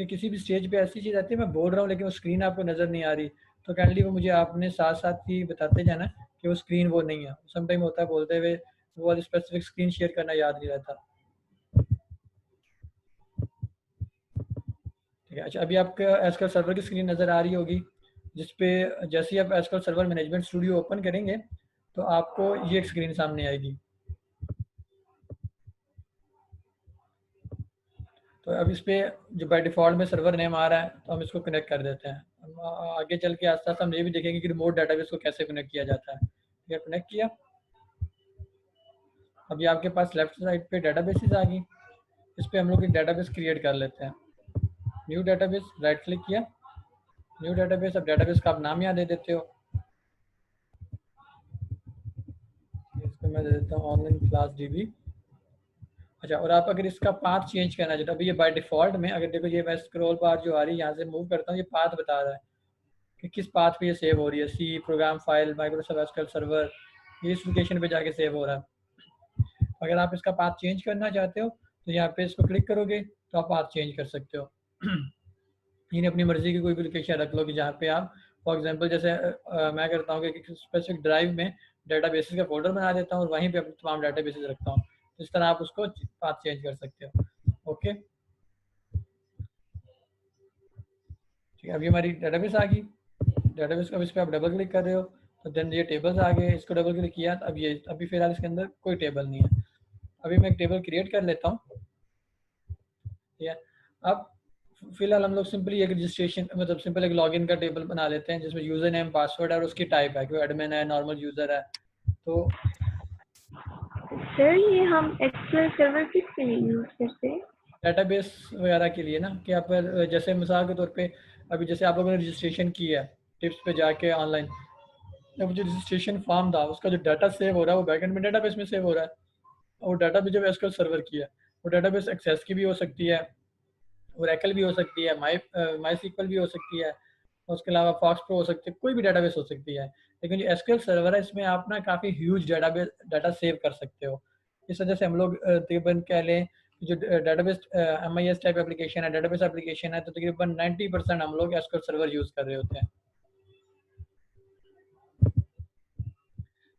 कि किसी भी स्टेज पे ऐसी चीज़ आती है मैं बोल रहा हूँ लेकिन वो स्क्रीन आपको नज़र नहीं आ रही, तो काइंडली वो मुझे आपने साथ-साथ ही बताते जाना कि वो स्क्रीन वो नहीं है। सम टाइम होता है बोलते हुए वो वाली स्पेसिफिक स्क्रीन शेयर करना याद नहीं रहता। ठीक है, अच्छा अभी आपका एसक्यूएल सर्वर की स्क्रीन नज़र आ रही होगी, जिस पे जैसे ही आप SQL server management studio open करेंगे, तो आपको ये एक स्क्रीन सामने आएगी। तो अब इस पे जो बाय डिफ़ॉल्ट में सर्वर नेम आ रहा है, तो हम इसको कनेक्ट कर देते हैं। हम आगे चल के आस्ते-आस्ते हम ये भी देखेंगे कि रिमोट डेटाबेस को कैसे कनेक्ट किया जाता है। ठीक है, कनेक्ट किया। अभी आपके पास लेफ्ट साइड पे डेटाबेसेस आ गई। इस पे हम लोग एक डेटाबेस क्रिएट कर लेते हैं। न्यू डेटाबेस, राइट क्लिक किया, न्यू डेटाबेस। अब डेटाबेस का आप नाम यहाँ दे देते हो। इसको मैं दे देता हूँ ऑनलाइन क्लास डीबी। अच्छा, और आप अगर इसका पाथ चेंज करना चाहते हो, अभी ये बाय डिफ़ॉल्ट में अगर देखो ये मैं स्क्रॉल बार जो आ रही है यहाँ से मूव करता हूँ, ये पाथ बता रहा है कि किस पाथ पे ये सेव हो रही है। C program file Microsoft SQL server, ये इस लोकेशन पे जाके सेव हो रहा है। अगर आप इसका पाथ चेंज करना चाहते हो तो यहाँ पे इसको क्लिक करोगे तो आप पाथ चेंज कर सकते हो। यानी अपनी मर्जी की कोई भी लोकेशन रख लो कि जहाँ पे आप फॉर एग्जांपल जैसे मैं करता हूँ कि स्पेसिफिक ड्राइव में डेटाबेसेस का फोल्डर बना देता हूँ और वहीं पे अपने तमाम डेटाबेसेस रखता हूँ। तो इस तरह आप उसको पाथ चेंज कर सकते हो। ओके, ठीक है, अभी हमारी डेटाबेस आ गई। डेटाबेस का इस पर आप डबल क्लिक कर रहे हो तो देन ये टेबल्स आ गए। इसको डबल क्लिक किया तो अब ये अभी फिलहाल इसके अंदर कोई टेबल नहीं है। अभी मैं एक टेबल क्रिएट कर लेता हूँ। ठीक है, अब फिलहाल हम लोग सिंपली एक रजिस्ट्रेशन मतलब सिंपल एक लॉगिन का टेबल बना लेते हैं जिसमें यूज़र नेम पासवर्ड है और उसकी टाइप है कि वो एडमिन है नॉर्मल यूज़र है। तो सर ये हम एक्सेल सर्वर किसके लिए यूज़ करते हैं? डेटाबेस वगैरह के लिए ना, कि आप जैसे मिसाल के तौर पे अभी जैसे आप लोगों ने रजिस्ट्रेशन की है टिप्स पे जाके ऑनलाइन, अब जो रजिस्ट्रेशन फॉर्म था उसका जो डाटा सेव हो रहा है वो बैकएंड में डेटाबेस में सेव हो रहा है। और डाटा भी जब एसक्यूएल सर्वर की है वो डेटाबेस एक्सेस की भी हो सकती है, ओरेकल भी हो सकती है, माई सीक्वल भी हो सकती है, और उसके अलावा फॉक्स प्रो हो सकती है, कोई भी डेटाबेस हो सकती है। लेकिन जो एसक्यूएल सर्वर है इसमें आप ना काफ़ी ह्यूज डाटा सेव कर सकते हो। इस वजह से हम लोग तकरीबन कह लें कि जो डेटाबेस एमआईएस टाइप एप्लीकेशन है, डेटाबेस एप्लीकेशन है, तो तकरीबन 90% हम लोग एसक्यूएल सर्वर यूज़ कर रहे होते हैं।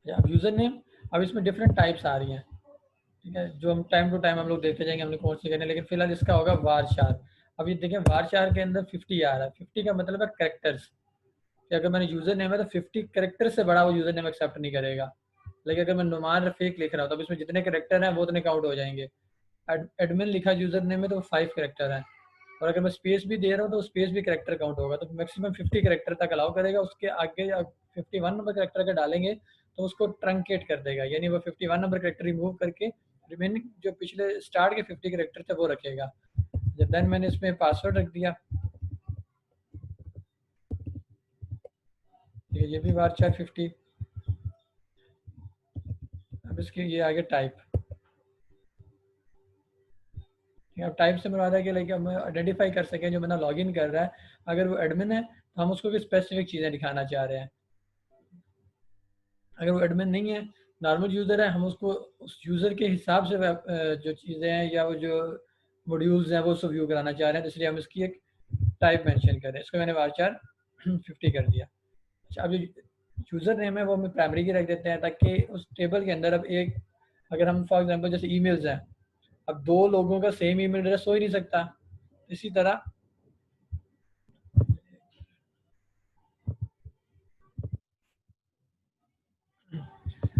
अब यूज़र नेम, अब इसमें डिफरेंट टाइप्स आ रही हैं। ठीक है, जो हम टाइम टू टाइम हम लोग देखते जाएंगे हमने कौन सी करनी है, लेकिन फिलहाल इसका होगा वारचार। अब ये देखें वारचार के अंदर 50 आ रहा है। 50 का मतलब है करेक्टर्स, कि अगर मैंने यूज़र नेम है तो 50 करेक्टर से बड़ा वो यूज़र नेम एक्सेप्ट नहीं करेगा। लेकिन अगर मैं नुमान रफीक लिख रहा हूँ तो इसमें जितने करेक्टर हैं वो उतने काउंट हो जाएंगे। एडमिन लिखा यूज़र नेम में तो 5 करेक्टर हैं, और अगर मैं स्पेस भी दे रहा हूँ तो स्पेस भी करेक्टर काउंट होगा। तो मैक्सिमम 50 करेक्टर तक अलाउ करेगा। उसके आगे 51 नंबर करेक्टर का डालेंगे तो उसको ट्रंकेट कर देगा, यानी वो 51 नंबर करेक्टर रिमूव करके रिमेनिंग जो पिछले स्टार्ट के 50 करेक्टर थे वो रखेगा। जब देन मैंने इसमें पासवर्ड रख दिया, ये भी वारचार 50। अब इसकी ये आगे टाइप, अब टाइप से मुराद है कि लाइक हम आइडेंटिफाई कर सकें जो बंदा लॉगिन कर रहा है, अगर वो एडमिन है तो हम उसको भी स्पेसिफिक चीज़ें दिखाना चाह रहे हैं। अगर वो एडमिन नहीं है, नॉर्मल यूज़र है, हम उसको उस यूज़र के हिसाब से जो चीज़ें हैं या वो जो मॉड्यूल्स हैं वो उसको व्यू कराना चाह रहे हैं, तो इसलिए हम इसकी एक टाइप मेंशन करें। इसको मैंने वारचार 50 कर दिया। अच्छा, अब जो यूज़र नेम है वो हम प्राइमरी की रख देते हैं ताकि उस टेबल के अंदर अब एक अगर हम फॉर एग्जांपल जैसे ईमेल्स हैं, अब दो लोगों का सेम ईमेल एड्रेस हो ही नहीं सकता। इसी तरह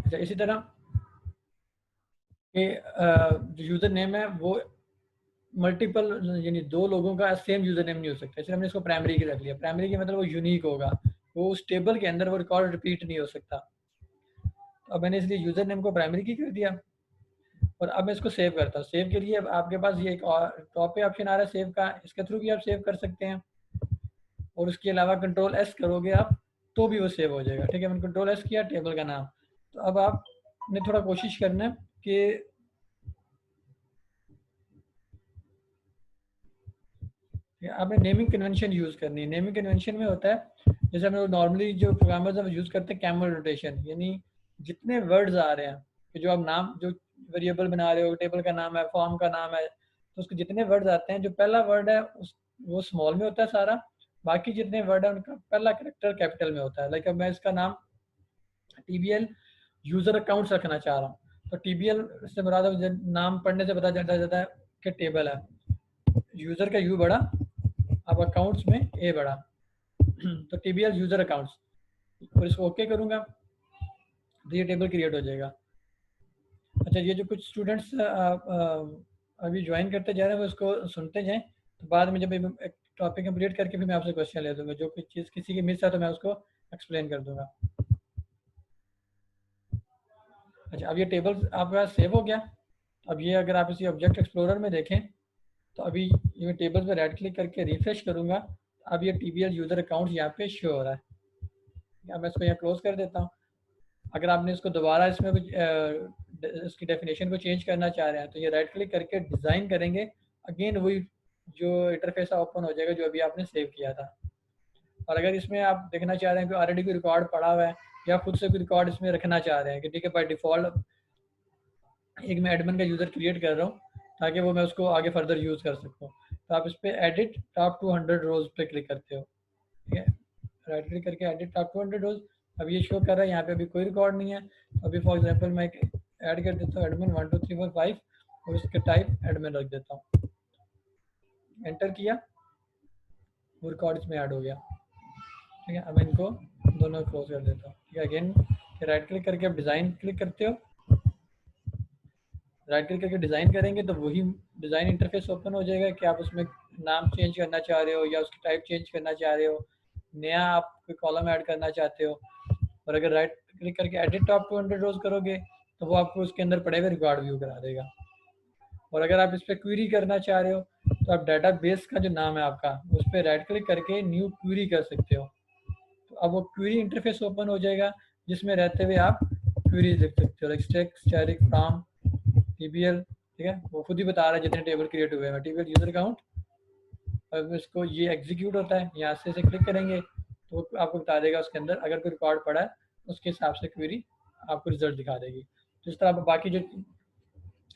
अच्छा, इसी तरह कि जो यूज़र नेम है वो मल्टीपल यानी दो लोगों का सेम यूज़र नेम नहीं हो सकता, इसलिए हमने इसको प्राइमरी की रख लिया। प्राइमरी की मतलब वो यूनिक होगा, वो उस टेबल के अंदर वो रिकॉर्ड रिपीट नहीं हो सकता। तो अब मैंने इसलिए यूज़र नेम को प्राइमरी की कर दिया। और अब मैं इसको सेव करता हूँ। सेव के लिए अब आपके पास ये एक और टॉप पे ऑप्शन आ रहा है सेव का, इसके थ्रू भी आप सेव कर सकते हैं। और उसके अलावा कंट्रोल एस करोगे आप तो भी वो सेव हो जाएगा। ठीक है, मैंने कंट्रोल एस किया, टेबल का नाम। तो अब आपने थोड़ा कोशिश करना है कि आपने नेमिंग कन्वेंशन यूज़ करनी है। नेमिंग कन्वेंशन में होता है जैसे हम लोग नॉर्मली जो प्रोग्रामर्स हम यूज़ करते हैं कैमल रोटेशन, यानी जितने वर्ड्स आ रहे हैं कि जो आप नाम जो वेरिएबल बना रहे हो, टेबल का नाम है, फॉर्म का नाम है, तो उसके जितने वर्ड्स आते हैं जो पहला वर्ड है उस वो स्मॉल में होता है सारा, बाकी जितने वर्ड है उनका पहला करेक्टर कैपिटल में होता है। लाइक अब मैं इसका नाम TBL यूजर अकाउंट्स रखना चाह रहा हूँ, तो TBL से मुराद है, नाम पढ़ने से पता चलता जाता है कि टेबल है, यूजर का यू बड़ा, अब अकाउंट्स में ए बड़ा, तो TBL यूजर अकाउंट्स, और इसको ओके करूंगा तो ये टेबल क्रिएट हो जाएगा। अच्छा, ये जो कुछ स्टूडेंट्स अभी ज्वाइन करते जा रहे हैं वो इसको सुनते जाएं, तो बाद में जब एक टॉपिक कंप्लीट करके फिर मैं आपसे क्वेश्चन ले दूंगा, जो कुछ चीज़ किसी की मिस है तो मैं उसको एक्सप्लेन कर दूंगा। अच्छा, अब ये टेबल आपके पास सेव हो गया। अब ये अगर आप इसी ऑब्जेक्ट एक्सप्लोरर में देखें तो अभी ये टेबल पे राइट क्लिक करके रिफ्रेश करूंगा, अब ये TBL यूजर अकाउंट यहाँ पे शो हो रहा है। अब मैं इसको यहाँ क्लोज कर देता हूँ। अगर आपने इसको दोबारा इसमें कुछ इसकी डेफिनेशन को चेंज करना चाह रहे हैं तो ये राइट क्लिक करके डिज़ाइन करेंगे, अगेन वही जो इंटरफेस ओपन हो जाएगा जो अभी आपने सेव किया था। और अगर इसमें आप देखना चाह रहे हैं कि ऑलरेडी कोई रिकॉर्ड पड़ा हुआ है या खुद से कोई रिकॉर्ड इसमें रखना चाह रहे हैं कि ठीक है बाय डिफ़ॉल्ट एक मैं एडमिन का यूज़र क्रिएट कर रहा हूँ ताकि वो मैं उसको आगे फर्दर यूज़ कर सकूँ, तो आप इस पर एडिट टॉप 200 रोज पे क्लिक करते हो। ठीक है, राइट क्लिक करके एडिट टॉप 200 रोज, अब ये शो कर रहा है यहाँ पे अभी कोई रिकॉर्ड नहीं है। अभी फॉर एग्जांपल मैं ऐड कर देता हूँ एडमिन 1 2 3 4 5 और उसके टाइप एडमिन रख देता हूँ, एंटर किया, वो रिकॉर्ड इसमें ऐड हो गया। ठीक है, अब मैं इनको दोनों क्लोज कर देता हूँ। ठीक है, अगेन राइट क्लिक करके आप डिज़ाइन क्लिक करते हो, राइट क्लिक करके डिज़ाइन करेंगे तो वही डिज़ाइन इंटरफेस ओपन हो जाएगा कि आप उसमें नाम चेंज करना चाह रहे हो या उसकी टाइप चेंज करना चाह रहे हो, नया आप कोई कॉलम ऐड करना चाहते हो। और अगर राइट क्लिक करके एडिट टॉप 200 रोज करोगे तो वो आपको उसके अंदर पड़े हुए रिकॉर्ड व्यू करा देगा। और अगर आप इस पर क्वेरी करना चाह रहे हो तो आप डाटा बेस का जो नाम है आपका उस पर राइट क्लिक करके न्यू क्वेरी कर सकते हो, तो अब वो क्वेरी इंटरफेस ओपन हो जाएगा जिसमें रहते हुए आप क्वेरी लिख सकते हो, स्टैक स्टैटिक फ्रॉम TBL। ठीक है, वो खुद ही बता रहा है जितने टेबल क्रिएट हुए हैं TBL यूजर अकाउंट। अब इसको ये एग्जीक्यूट होता है, यहाँ से इसे क्लिक करेंगे तो आपको बता देगा उसके अंदर अगर कोई रिकॉर्ड पड़ा है उसके हिसाब से क्वेरी आपको रिजल्ट दिखा देगी। तो इस तरह बाकी जो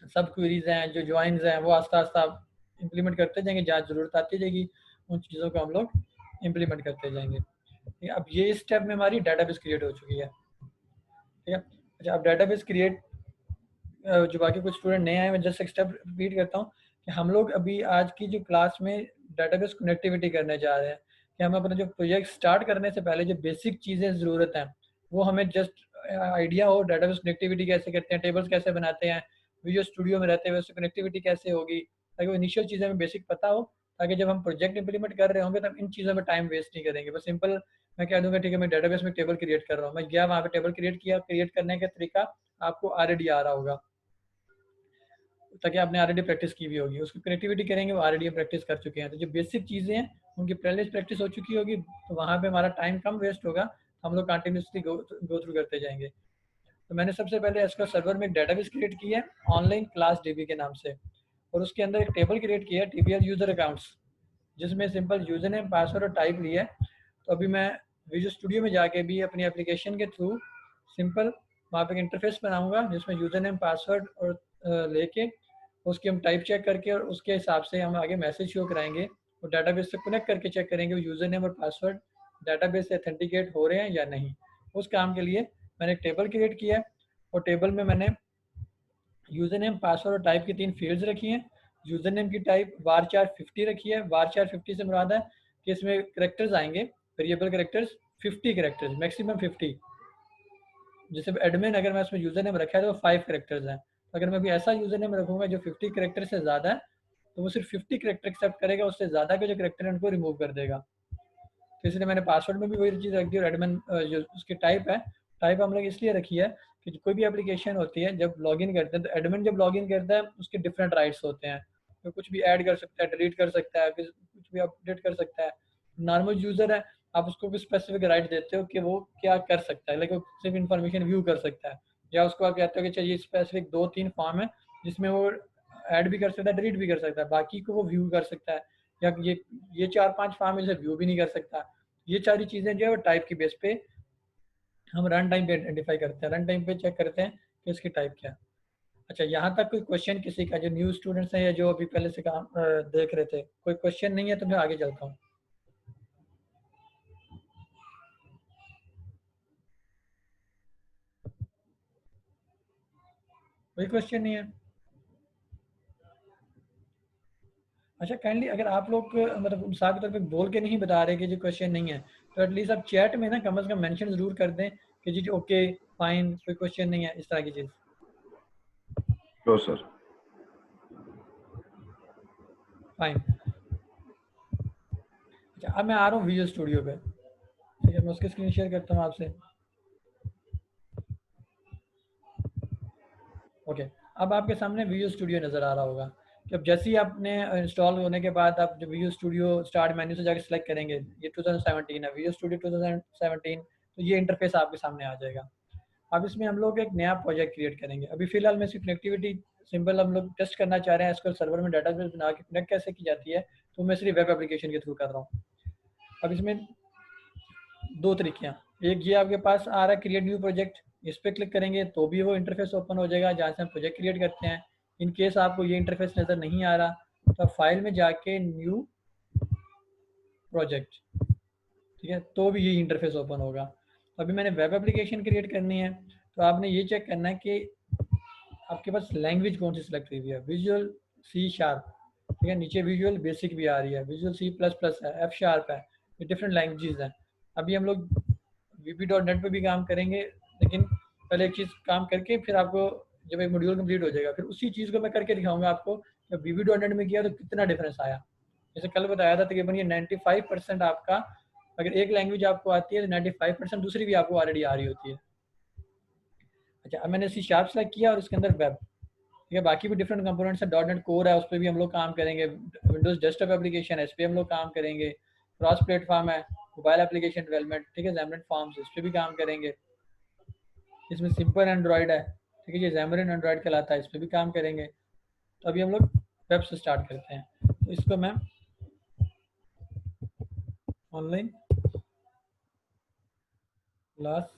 सब क्वेरीज हैं, जो ज्वाइंस हैं, वो आस्ता आस्ता इम्प्लीमेंट करते जाएंगे, जहाँ ज़रूरत आती जाएगी उन चीज़ों को हम लोग इम्प्लीमेंट करते जाएंगे। ठीक है, अब ये स्टेप में हमारी डाटाबेस क्रिएट हो चुकी है। ठीक है, अच्छा, अब डाटाबेस क्रिएट जो बाकी कुछ स्टूडेंट नए आए, मैं जस्ट एक स्टेप रिपीट करता हूँ कि हम लोग अभी आज की जो क्लास में डाटाबेस कनेक्टिविटी करने जा रहे हैं, कि हम अपना जो प्रोजेक्ट स्टार्ट करने से पहले जो बेसिक चीज़ें ज़रूरत हैं वो हमें जस्ट आइडिया हो, डाटाबेस कनेक्टिविटी कैसे करते हैं, टेबल्स कैसे बनाते हैं, विजुअल स्टूडियो में रहते हुए उससे कनेक्टिविटी कैसे होगी, ताकि वो इनिशियल चीज़ें हमें बेसिक पता हो, ताकि जब हम प्रोजेक्ट इंप्लीमेंट कर रहे होंगे तब इन चीज़ों में टाइम वेस्ट नहीं करेंगे। बस सिंपल मैं कह दूंगा ठीक है मैं डाटाबेस में टेबल क्रिएट कर रहा हूँ, मैं गया वहाँ पे टेबल क्रिएट किया, क्रिएट करने का तरीका आपको ऑलरेडी आ रहा होगा ताकि आपने ऑलरेडी प्रैक्टिस की भी होगी, उसकी कनेक्टिविटी करेंगे वो ऑलरेडी प्रैक्टिस कर चुके हैं, तो जो बेसिक चीज़ें हैं उनकी पहले से प्रैक्टिस हो चुकी होगी, तो वहाँ पे हमारा टाइम कम वेस्ट होगा, हम लोग कंटिन्यूसली गो थ्रू करते जाएंगे। तो मैंने सबसे पहले एसक्यूएल सर्वर में एक डेटाबेस क्रिएट किया है ऑनलाइन क्लास DB के नाम से, और उसके अंदर एक टेबल क्रिएट किया है TBL यूजर अकाउंट्स, जिसमें सिंपल यूजर नेम पासवर्ड और टाइप लिया है। तो अभी मैं विजुअल स्टूडियो में जाके भी अपनी एप्लीकेशन के थ्रू सिंपल वहाँ पे इंटरफेस बनाऊंगा जिसमें यूजर नेम पासवर्ड और लेके उसकी हम टाइप चेक करके और उसके हिसाब से हम आगे मैसेज शो कराएंगे और डाटाबेस से कनेक्ट करके चेक करेंगे वो यूज़र नेम और पासवर्ड डाटाबेस से अथेंटिकेट हो रहे हैं या नहीं। उस काम के लिए मैंने एक टेबल क्रिएट किया है और टेबल में मैंने यूज़र नेम पासवर्ड और टाइप की 3 फील्ड्स रखी हैं। यूज़र नेम की टाइप varchar 50 रखी है, varchar 50 से मुराद है कि इसमें करेक्टर्स आएंगे, वेरिएबल करेक्टर्स 50 करेक्टर्स, मैक्सिमम 50। जैसे एडमिन अगर मैं उसमें यूज़र नेम रखा है तो 5 करेक्टर्स हैं, तो अगर मैं भी ऐसा यूज़र नेम रखूँगा जो 50 करेक्टर से ज़्यादा है तो वो सिर्फ 50 करेक्टर एक्सेप्ट करेगा, उससे ज़्यादा के जो करेक्टर हैं उनको रिमूव कर देगा। तो इसलिए मैंने पासवर्ड में भी वही चीज़ रख दी, और एडमिन जो उसकी टाइप है, टाइप हम लोग इसलिए रखी है कि कोई भी एप्लीकेशन होती है जब लॉगिन करते हैं तो एडमिन जब लॉगिन करता है उसके डिफरेंट राइट्स होते हैं, तो कुछ भी ऐड कर सकता है, डिलीट कर सकता है, कुछ भी अपडेट कर सकता है। नॉर्मल यूज़र है, आप उसको भी स्पेसिफिक राइट देते हो कि वो क्या कर सकता है, लेकिन सिर्फ इन्फॉर्मेशन व्यू कर सकता है, या उसको आप कहते हो कि चाहिए स्पेसिफिक 2-3 फॉर्म है जिसमें वो ऐड भी कर सकता है, डिलीट भी कर सकता है, बाकी को वो व्यू कर सकता है, या ये 4-5 फॉर्म है जिसे व्यू भी नहीं कर सकता। ये सारी चीज़ें जो है वो टाइप की बेस पे हम रन टाइम पे आइडेंटिफाई करते हैं, रन टाइम पे चेक करते हैं कि इसकी टाइप क्या है। अच्छा, यहाँ तक कोई क्वेश्चन किसी का, जो न्यू स्टूडेंट्स हैं या जो अभी पहले से काम देख रहे थे, कोई क्वेश्चन नहीं है तो मैं आगे चलता हूँ। कोई क्वेश्चन नहीं है? अच्छा, काइंडली अगर आप लोग मतलब मिसाल के तौर पे बोल के नहीं बता रहे कि जो क्वेश्चन नहीं है, तो एटलीस्ट आप चैट में ना कम से कम मेंशन जरूर कर दें कि जी ओके फाइन, कोई क्वेश्चन नहीं है, इस तरह की चीज़। Sure sir. फाइन। अच्छा, अब मैं आ रहा हूँ विजुअल स्टूडियो पे। ठीक है, मैं उसकी स्क्रीन शेयर करता हूँ आपसे। ओके, अब आपके सामने विजुअल स्टूडियो नज़र आ रहा होगा कि अब जैसे ही आपने इंस्टॉल होने के बाद आप जो विजुअल स्टूडियो स्टार्ट मेन्यू से जाकर सेलेक्ट करेंगे, ये 2017 है विजुअल स्टूडियो 2017, तो ये इंटरफेस आपके सामने आ जाएगा। अब इसमें हम लोग एक नया प्रोजेक्ट क्रिएट करेंगे। अभी फिलहाल मैं इसकी कनेक्टिविटी सिंपल हम लोग टेस्ट करना चाह रहे हैं, एसक्यूएल सर्वर में डाटाबेस बना के कनेक्ट कैसे की जाती है, तो मैं सिर्फ वेब एप्लीकेशन के थ्रू कर रहा हूँ। अब इसमें दो तरीके हैं, एक ये आपके पास आ रहा है क्रिएट न्यू प्रोजेक्ट, इस पर क्लिक करेंगे तो भी वो इंटरफेस ओपन हो जाएगा जहाँ से हम प्रोजेक्ट क्रिएट करते हैं। इन केस आपको ये इंटरफेस नज़र नहीं आ रहा तो फाइल में जाके न्यू प्रोजेक्ट, ठीक है, तो भी ये इंटरफेस ओपन होगा। तो अभी मैंने वेब एप्लीकेशन क्रिएट करनी है, तो आपने ये चेक करना है कि आपके पास लैंग्वेज कौन सी सिलेक्ट हुई है। विजुअल सी शार्प, ठीक है, नीचे विजुअल बेसिक भी आ रही है, विजुअल सी प्लस प्लस है, एफ शार्प है, ये डिफरेंट लैंग्वेजेस हैं। अभी हम लोग VB.NET पे भी काम करेंगे, लेकिन पहले एक चीज़ काम करके फिर आपको जब एक मॉड्यूल कंप्लीट हो जाएगा फिर उसी चीज़ को मैं करके दिखाऊंगा आपको जब VB.NET में किया तो कितना डिफरेंस आया। जैसे कल बताया था तकरीबन ये 95% आपका, अगर एक लैंग्वेज आपको आती है तो 95% दूसरी भी आपको ऑलरेडी आ रही होती है। अच्छा, अब मैंने सी शार्प सेलेक्ट किया और उसके अंदर वेब, ठीक है, बाकी भी डिफरेंट कंपोनेंट्स है, .NET कोर है, उस पर भी हम लोग काम करेंगे, विंडोज डेस्कटॉप एप्लीकेशन है, इस पर हम लोग काम करेंगे, क्रॉस प्लेटफॉर्म है, मोबाइल एप्लीकेशन डेवलपमेंट, ठीक है, ज़ैमरन फॉर्म्स, इस पर भी काम करेंगे। इसमें सिंपल एंड्रॉयड है, ठीक है, ये ज़ैमरन एंड्रॉयड कहलाता है, इस पर भी काम करेंगे। तो अभी हम लोग वेब से स्टार्ट करते हैं। तो इसको मैं ऑनलाइन क्लास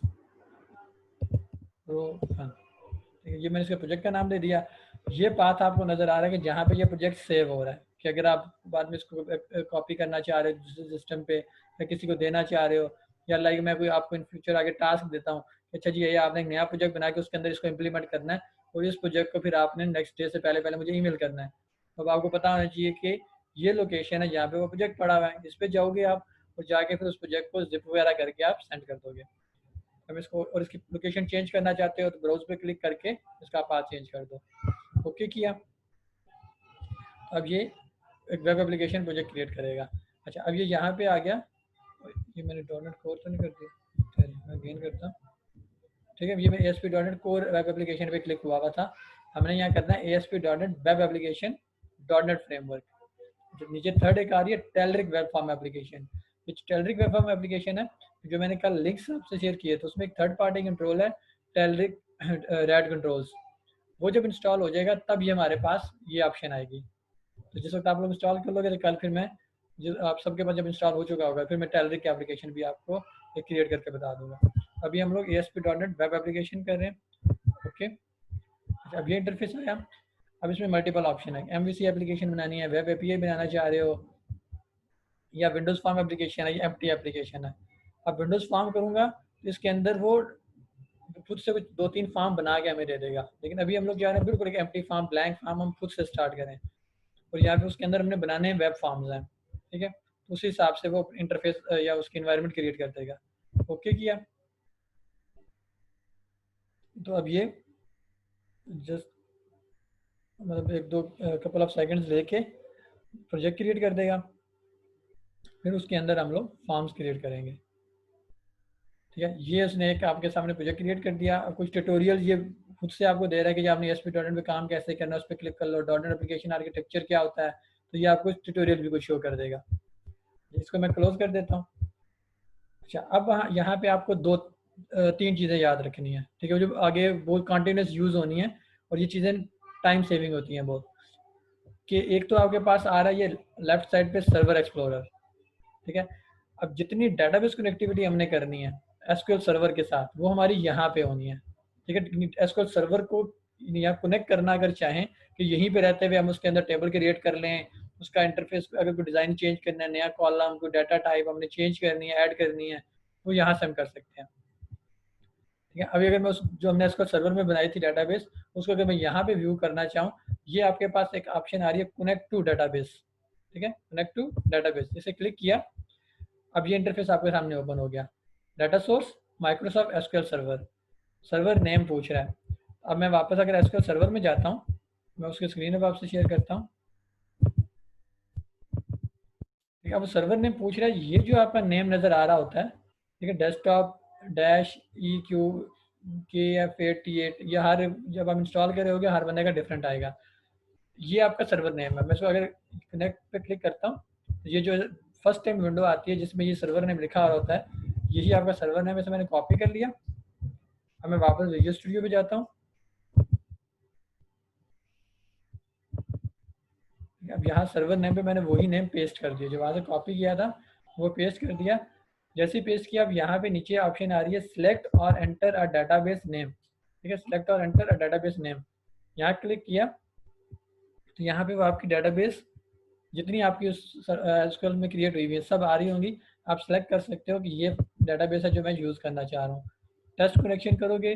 प्रो फन, ठीक है, ये मैंने इसके प्रोजेक्ट का नाम दे दिया। ये पाथ आपको नज़र आ रहा है कि जहाँ पे ये प्रोजेक्ट सेव हो रहा है, कि अगर आप बाद में इसको कॉपी करना चाह रहे हो दूसरे सिस्टम पे या किसी को देना चाह रहे हो, या लाइक मैं कोई आपको इन फ्यूचर आगे टास्क देता हूँ, अच्छा जी ये आपने एक नया प्रोजेक्ट बना के उसके अंदर इसको इम्प्लीमेंट करना है और इस प्रोजेक्ट को फिर आपने नेक्स्ट डे से पहले पहले मुझे ईमेल करना है। तो अब आपको पता होना चाहिए कि ये लोकेशन है जहाँ पे वो प्रोजेक्ट पड़ा हुआ है, इस पर जाओगे आप और जाके फिर उस प्रोजेक्ट को जिप वगैरह करके आप सेंड कर दोगे। हम इसको और इसकी लोकेशन चेंज करना चाहते हो तो ब्राउज पे क्लिक करके इसका पाथ चेंज कर दो। ओके किया, अब ये एक वेब एप्लीकेशन प्रोजेक्ट क्रिएट करेगा। अच्छा, अब ये यहाँ पे आ गया, ये मैंने .NET कोर तो नहीं कर दिया, चलिए मैं गेन करता हूँ, ठीक है, ये मैं ASP.NET कोर वेब एप्लीकेशन पे क्लिक हुआ था। हमने यहाँ करना है ASP.NET web application .NET framework. जो नीचे थर्ड एक आ रही है टेलरिक वेब फॉर्म एप्लीकेशन, ये टेलरिक वेब फॉर्म एप्लीकेशन है जो मैंने कल लिंक्स आपसे शेयर किए, तो उसमें एक थर्ड पार्टी कंट्रोल है टेलरिक रैड कंट्रोल्स। वो जब इंस्टॉल हो जाएगा तब ये हमारे पास ये ऑप्शन आएगी। तो जिस वक्त आप लोग इंस्टॉल कर लोगे तो कल फिर मैं जो आप सबके पास जब इंस्टॉल हो चुका होगा फिर मैं टेलरिक की एप्लीकेशन भी आपको क्रिएट करके बता दूंगा। अभी हम लोग ASP.NET वेब एप्लीकेशन कर रहे हैं। ओके, अच्छा, अब ये इंटरफेस आया। अब इसमें मल्टीपल ऑप्शन है, MVC एप्लीकेशन बनानी है, वेब API बनाना चाह रहे हो, या विंडोज़ फॉर्म एप्लीकेशन है, या एम्प्टी एप्लीकेशन है। अब विंडोज़ फॉर्म करूँगा तो इसके अंदर वो खुद से कुछ 2-3 फॉर्म बना के हमें दे देगा, लेकिन अभी हम लोग जा रहे हैं बिल्कुल एक एम्प्टी फॉर्म, ब्लैंक फॉर्म हम खुद से स्टार्ट करें और यहाँ पे उसके अंदर हमने बनाने हैं वेब फॉर्म्स हैं, ठीक है, तो उसी हिसाब से वो इंटरफेस या उसकी इन्वायरमेंट क्रिएट कर देगा। ओके किया, तो अब ये जस्ट मतलब एक दो कपल ऑफ सेकंड्स लेके प्रोजेक्ट क्रिएट कर देगा, फिर उसके अंदर हम लोग फॉर्म्स क्रिएट करेंगे। ठीक है, ये उसने एक आपके सामने प्रोजेक्ट क्रिएट कर दिया। कुछ ट्यूटोरियल ये खुद से आपको दे रहा है कि आपने ASP.NET पे काम कैसे करना है, उस पर क्लिक कर लो, .NET एप्लीकेशन आर्किटेक्चर क्या होता है, तो ये आपको ट्यूटोरियल भी कुछ शो कर देगा। इसको मैं क्लोज कर देता हूँ। अच्छा, अब यहाँ पे आपको तीन चीज़ें याद रखनी है, ठीक है, जो आगे बहुत कंटिन्यूस यूज़ होनी है और ये चीज़ें टाइम सेविंग होती हैं बहुत। कि एक तो आपके पास आ रहा है ये लेफ्ट साइड पे सर्वर एक्सप्लोरर, ठीक है, अब जितनी डेटाबेस कनेक्टिविटी हमने करनी है SQL सर्वर के साथ वो हमारी यहाँ पे होनी है, ठीक है। SQL सर्वर को या कनेक्ट करना अगर चाहें कि यहीं पे रहते हुए हम उसके अंदर टेबल क्रिएट कर लें, उसका इंटरफेस अगर कोई डिज़ाइन चेंज करना है, नया कॉलम, कोई डाटा टाइप हमने चेंज करनी है, ऐड करनी है, तो यहाँ से हम कर सकते हैं। ठीक है, अभी अगर मैं उस जो हमने इसको सर्वर में बनाई थी डाटाबेस, उसको अगर मैं यहाँ पे व्यू करना चाहूँ, ये आपके पास एक ऑप्शन आ रही है कनेक्ट टू डाटाबेस। ठीक है, कनेक्ट टू डाटाबेस, इसे क्लिक किया, अब ये इंटरफेस आपके सामने ओपन हो गया। Data source Microsoft SQL server, server name पूछ रहा है। अब मैं वापस अगर एसक्यूएल सर्वर में जाता हूँ, मैं उसकी स्क्रीन अब आपसे शेयर करता हूँ। ठीक है, अब सर्वर नेम पूछ रहा है, ये जो आपका नेम नज़र आ रहा होता है, ठीक है, डेस्कटॉप -EQ-KF88, ये हर जब आप इंस्टॉल कर रहे होगे हर बंदे का डिफरेंट आएगा। ये आपका सर्वर नेम है। मैं इसको अगर कनेक्ट पे क्लिक करता हूँ, तो ये जो फर्स्ट टाइम विंडो आती है जिसमें ये सर्वर नेम लिखा हुआ होता है, यही आपका सर्वर नेम है। इसे मैंने कॉपी कर लिया। अब मैं वापस विजुअल स्टूडियो पे जाता हूँ। अब यहाँ सर्वर नेम पे मैंने वही नेम पेस्ट कर दिया जो वहाँ से कॉपी किया था, वो पेस्ट कर दिया। जैसे ही पेस्ट किया, अब यहाँ पे नीचे ऑप्शन आ रही है सिलेक्ट और एंटर अ डाटाबेस नेम। ठीक है, सिलेक्ट और एंटर अ डाटाबेस नेम, यहाँ क्लिक किया तो यहाँ पे वो आपकी डाटाबेस जितनी आपकी उस एसक्यूएल में क्रिएट हुई हुई है सब आ रही होंगी। आप सेलेक्ट कर सकते हो कि ये डाटाबेस है जो मैं यूज़ करना चाह रहा हूँ। टेस्ट कनेक्शन करोगे,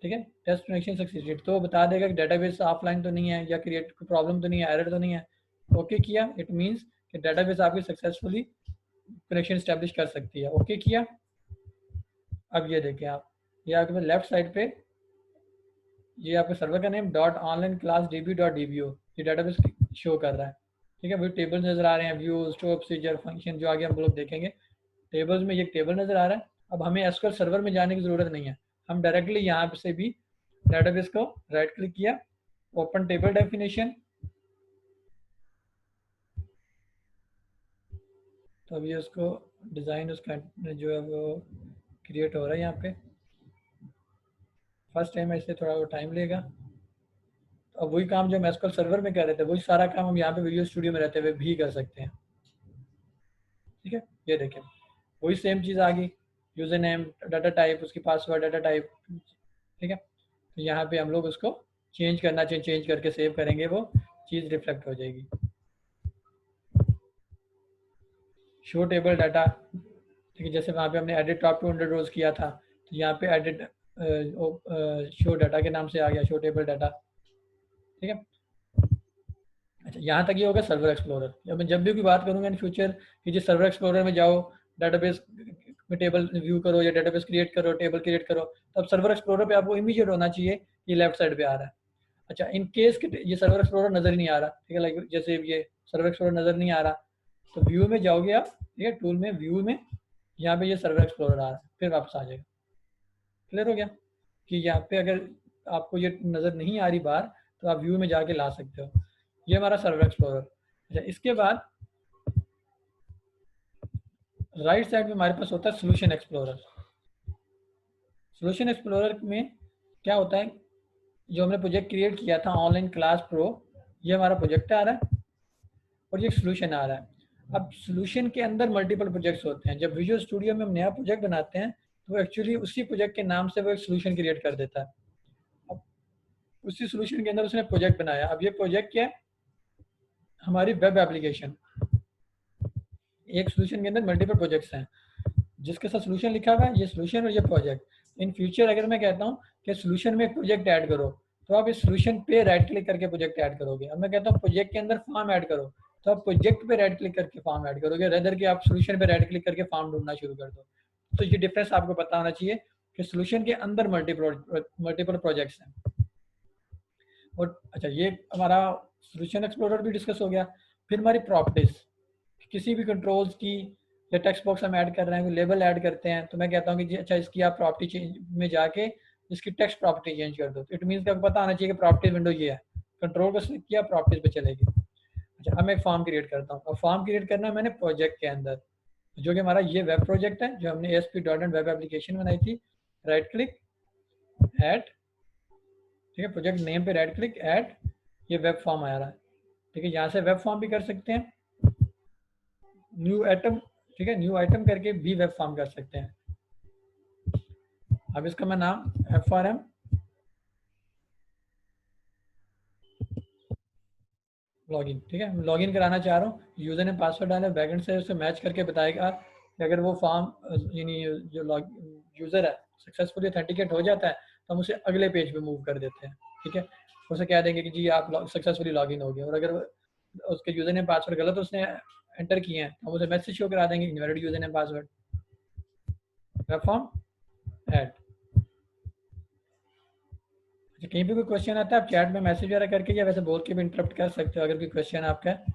ठीक है, टेस्ट कनेक्शन सक्सेसफुल, तो बता देगा कि डाटाबेस ऑफलाइन तो नहीं है या क्रिएट कोई प्रॉब्लम तो नहीं है, एरर तो नहीं है। ओके किया, इट मीन्स कि डाटाबेस आपकी सक्सेसफुली कनेक्शन स्टैब्लिश कर सकती है। ओके किया। अब ये देखें आप, ये आपके लेफ्ट साइड पे ये आपके सर्वर का नेम .onlineclassdb.dbo ये डाटाबेस शो कर रहा है। ठीक है, वही टेबल्स नज़र आ रहे हैं, व्यू, स्टोर, प्रोसीजर, फंक्शन, जो आगे हम लोग देखेंगे। टेबल्स में ये टेबल नज़र आ रहा है। अब हमें एसक्यूएल सर्वर में जाने की ज़रूरत नहीं है, हम डायरेक्टली यहाँ से भी डाटाबेस को राइट क्लिक किया, ओपन टेबल डेफिनेशन, तो अभी उसको डिज़ाइन उसका जो है वो क्रिएट हो रहा है। यहाँ पे फर्स्ट टाइम है इसलिए थोड़ा वो टाइम लेगा। तो अब वही काम जो हम एसक्यूएल सर्वर में कर रहे थे, वही सारा काम हम यहाँ पे विजुअल स्टूडियो में रहते हुए भी कर सकते हैं। ठीक है, ये देखें वही सेम चीज़ आ गई, यूज़र नेम, डाटा टाइप, उसकी पासवर्ड, डाटा टाइप। ठीक है, तो यहाँ पे हम लोग उसको चेंज करना चाहिए, चेंज करके सेव करेंगे, वो चीज़ रिफ्लेक्ट हो जाएगी। शो टेबल डाटा, ठीक है, जैसे वहाँ पे हमने एडिट टॉप 200 रोज किया था, तो यहाँ पे एडिट शो डाटा के नाम से आ गया शो टेबल डाटा। ठीक है, अच्छा यहाँ तक ये होगा सर्वर एक्सप्लोरर। जब मैं जब भी कोई बात करूँगा इन फ्यूचर कि जो सर्वर एक्सप्लोरर में जाओ, डाटाबेस में टेबल व्यू करो या डाटाबेस क्रिएट करो, टेबल क्रिएट करो, तब सर्वर एक्सप्लोरर पे आपको इमीडिएट होना चाहिए ये लेफ्ट साइड पे आ रहा है। अच्छा, इन केस के ये सर्वर एक्सप्लोरर नज़र ही नहीं आ रहा, ठीक है, लाइक जैसे ये सर्वर एक्सप्लोरर नज़र नहीं आ रहा, तो व्यू में जाओगे आप, ठीक है, टूल में व्यू में यहाँ पे ये सर्वर एक्सप्लोरर आ रहा है, फिर वापस आ जाएगा। क्लियर हो गया कि यहाँ पे अगर आपको ये नज़र नहीं आ रही बार, तो आप व्यू में जाके ला सकते हो। ये हमारा सर्वर एक्सप्लोरर। अच्छा, इसके बाद राइट साइड में हमारे पास होता है सोल्यूशन एक्सप्लोरर। सोल्यूशन एक्सप्लोरर में क्या होता है, जो हमने प्रोजेक्ट क्रिएट किया था ऑनलाइन क्लास प्रो, ये हमारा प्रोजेक्ट आ रहा है और ये सोल्यूशन आ रहा है। अब सोल्यूशन के अंदर मल्टीपल प्रोजेक्ट्स होते हैं। जब विजुअल स्टूडियो में हम नया प्रोजेक्ट बनाते हैं तो एक्चुअली उसी प्रोजेक्ट के नाम से वो एक सोल्यूशन क्रिएट कर देता है। अब उसी सोल्यूशन के अंदर उसने प्रोजेक्ट बनाया। अब ये प्रोजेक्ट क्या है, हमारी वेब एप्लीकेशन। एक सोल्यूशन के अंदर मल्टीपल प्रोजेक्ट्स हैं, जिसके साथ सोल्यूशन लिखा हुआ है, ये सोल्यूशन और ये प्रोजेक्ट। इन फ्यूचर अगर मैं कहता हूँ कि सोल्यूशन में एक प्रोजेक्ट ऐड करो, तो आप इस सोल्यूशन पे राइट क्लिक करके प्रोजेक्ट ऐड करोगे। अब मैं कहता हूँ प्रोजेक्ट के अंदर फॉर्म ऐड करो, तो आप प्रोजेक्ट पे राइट क्लिक करके फॉर्म ऐड करोगे, रेदर कि आप सोल्यूशन पे राइट क्लिक करके फॉर्म ढूंढना शुरू कर दो। तो ये डिफरेंस आपको पता होना चाहिए कि सोल्यूशन के अंदर मल्टीपल प्रोजेक्ट्स हैं। और अच्छा, ये हमारा सोल्यूशन एक्सप्लोरर भी डिस्कस हो गया। फिर हमारी प्रॉपर्टीज, किसी भी कंट्रोल्स की या टेक्स्ट बॉक्स हम ऐड कर रहे हैं, कोई लेबल ऐड करते हैं, तो मैं कहता हूँ कि जी अच्छा इसकी आप प्रॉपर्टी चेंज में जाके इसकी टेक्स्ट प्रॉपर्टी चेंज कर दो। इट मीन्स कि आपको पता आना चाहिए कि प्रॉपर्टी विंडो ये है, कंट्रोल को सिलेक्ट किया, प्रॉपर्टीज पे चलेगी। अच्छा, अब मैं एक फॉर्म क्रिएट करता हूँ, और फॉर्म क्रिएट करना है मैंने प्रोजेक्ट के अंदर, जो कि हमारा ये वेब प्रोजेक्ट है जो हमने ASP.NET वेब एप्लीकेशन बनाई थी। राइट क्लिक, ऐड, ठीक है, प्रोजेक्ट नेम पे राइट क्लिक, ऐड, ये वेब फॉर्म आ रहा है। ठीक है, यहाँ से वेब फॉर्म भी कर सकते हैं, न्यू आइटम, ठीक है, न्यू आइटम करके भी वेब फॉर्म कर सकते हैं। अब इसका मैं नाम FRM लॉगिन, ठीक है, लॉगिन कराना चाह रहा हूँ, यूज़र ने पासवर्ड डाला, बैकएंड से उसे मैच करके बताएगा कि अगर वो फॉर्म यानी जो लॉग यूज़र है सक्सेसफुली ऑथेंटिकेट हो जाता है तो हम उसे अगले पेज पे मूव कर देते हैं, ठीक है। उसे कह देंगे कि जी आप सक्सेसफुली लॉगिन हो गए, और अगर उसके यूज़र ने पासवर्ड गलत उसने एंटर किए हैं तो हम उसे मैसेज शो करा देंगे इनवैलिड यूज़र ने पासवर्ड, वेब फॉर्म ऐड। अच्छा, कहीं पे कोई क्वेश्चन आता है आप चैट में मैसेज वगैरह करके या वैसे बोल के भी इंटरप्ट कर सकते हो अगर कोई क्वेश्चन आपका है,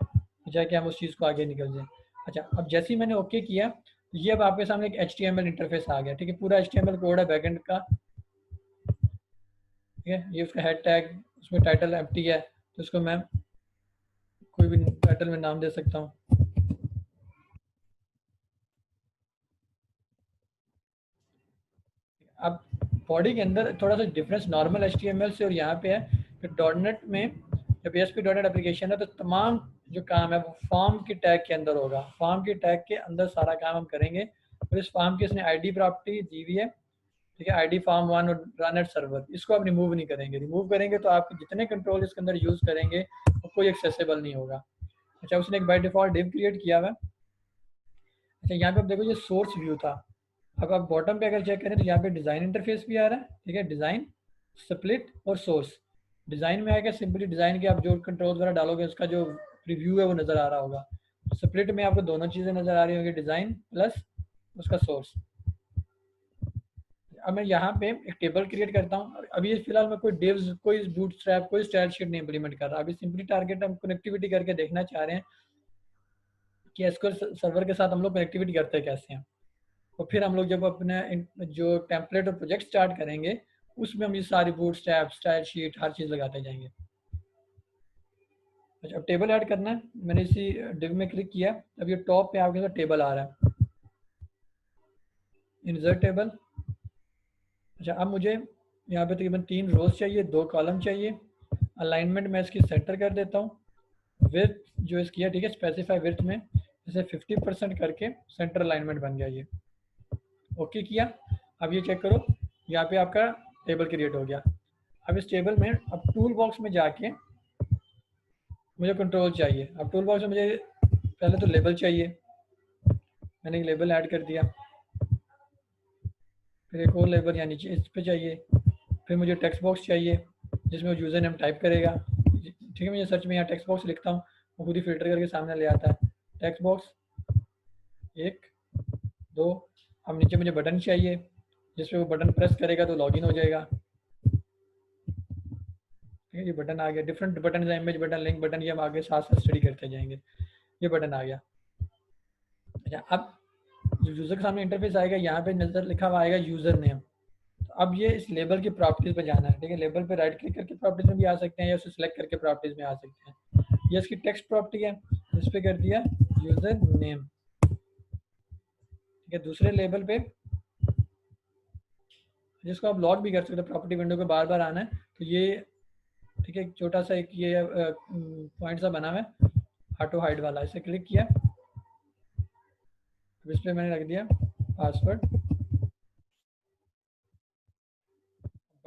जाके हम उस चीज़ को आगे निकल जाए। अच्छा, अब जैसे ही मैंने ओके किया तो ये अब आपके सामने एक HTML इंटरफेस आ गया, ठीक है, पूरा HTML कोड है बैकएंड का, ठीक है। ये उसका हेड टैग, उसमें टाइटल एम्प्टी है तो उसको मैं कोई भी टाइटल में नाम दे सकता हूँ। अब बॉडी के अंदर थोड़ा सा डिफरेंस नॉर्मल HTML से और यहाँ पे है कि डॉटनेट में जब ASP.NET एप्लीकेशन है तो तमाम जो काम है वो फॉर्म के टैग के अंदर होगा, फॉर्म के टैग के अंदर सारा काम हम करेंगे। और इस फॉर्म की इसने ID प्रॉपर्टी दी हुई है, ठीक है, ID form1 और रन एट सर्वर, इसको आप रिमूव नहीं करेंगे, रिमूव करेंगे तो आपके जितने कंट्रोल इसके अंदर यूज़ करेंगे वो कोई एक्सेसिबल नहीं होगा। अच्छा, उसने एक बाय डिफॉल्ट डिव क्रिएट किया हुआ है। अच्छा, यहाँ पे आप देखो ये सोर्स व्यू था, अब आप बॉटम पे अगर चेक करें तो यहाँ पे डिज़ाइन इंटरफेस भी आ रहा है, ठीक है, डिज़ाइन, स्प्लिट और सोर्स। डिज़ाइन में आएगा सिंपली डिज़ाइन के आप जो कंट्रोल वगैरह डालोगे उसका जो प्रीव्यू है वो नज़र आ रहा होगा। स्प्लिट में आपको दोनों चीज़ें नज़र आ रही होंगी, डिज़ाइन प्लस उसका सोर्स। अब मैं यहाँ पे एक टेबल क्रिएट करता हूँ। अभी फिलहाल मैं कोई डिव्स, कोई बूटस्ट्रैप, कोई स्टाइल शीट नहीं इंप्लीमेंट कर रहा, अभी सिंपली टारगेट हम कनेक्टिविटी करके देखना चाह रहे हैं कि एसक्यूएल सर्वर के साथ हम लोग कनेक्टिविटी करते कैसे हैं। और फिर हम लोग जब अपने जो टेम्पलेट और प्रोजेक्ट स्टार्ट करेंगे उसमें हम ये सारी बूटस्ट्रैप, स्टाइल शीट, हर चीज़ लगाते जाएंगे। अच्छा, अब टेबल ऐड करना है, मैंने इसी डिव में क्लिक किया, अब ये टॉप पे आपके पास टेबल आ रहा है, इंसर्ट टेबल। अच्छा, अब मुझे यहाँ पे तकरीबन 3 रोज चाहिए, 2 कॉलम चाहिए। अलाइनमेंट मैं इसकी सेंटर कर देता हूँ। विड्थ जो इसकी है, ठीक है, स्पेसिफाई विड्थ में इसे 50% करके सेंटर अलाइनमेंट बन गया ये। ओके किया, अब ये चेक करो यहाँ पे आपका टेबल क्रिएट हो गया। अब इस टेबल में अब टूल बॉक्स में जाके मुझे कंट्रोल चाहिए। अब टूल बॉक्स में मुझे पहले तो लेबल चाहिए, मैंने एक लेबल ऐड कर दिया, फिर एक और लेबल यहाँ नीचे इस पे चाहिए, फिर मुझे टेक्स्ट बॉक्स चाहिए जिसमें वो यूज़र नेम टाइप करेगा, ठीक है। मैं सर्च में यहाँ टेक्स्ट बॉक्स लिखता हूँ, वो खुद ही फिल्टर करके सामने ले आता है। Text box 1 2। अब नीचे मुझे बटन चाहिए जिसपे वो बटन प्रेस करेगा तो लॉगिन हो जाएगा, ठीक है। ये बटन आ गया, डिफरेंट बटन है, इमेज बटन, लिंक बटन, ये हम आगे साथ साथ स्टडी करते जाएंगे। ये बटन आ गया। अच्छा, अब यूज़र के सामने इंटरफेस आएगा, यहाँ पे नजर लिखा हुआ आएगा यूज़र नेम। तो अब ये इस लेबल की प्रॉपर्टीज पे जाना है, ठीक है, लेबल पे राइट क्लिक करके प्रॉपर्टीज में भी आ सकते हैं या उसे सिलेक्ट करके प्रॉपर्टीज में आ सकते हैं। ये इसकी टेक्स्ट प्रॉपर्टी है, इस पे कर दिया यूज़र नेम, ठीक है। दूसरे लेबल पे जिसको आप लॉग भी कर सकते हो, प्रॉपर्टी विंडो को बार बार आना है तो ये, ठीक है, एक छोटा सा एक ये पॉइंट सा बना हुआ है ऑटो हाइड वाला, इसे क्लिक किया, इस पर मैंने रख दिया पासवर्ड।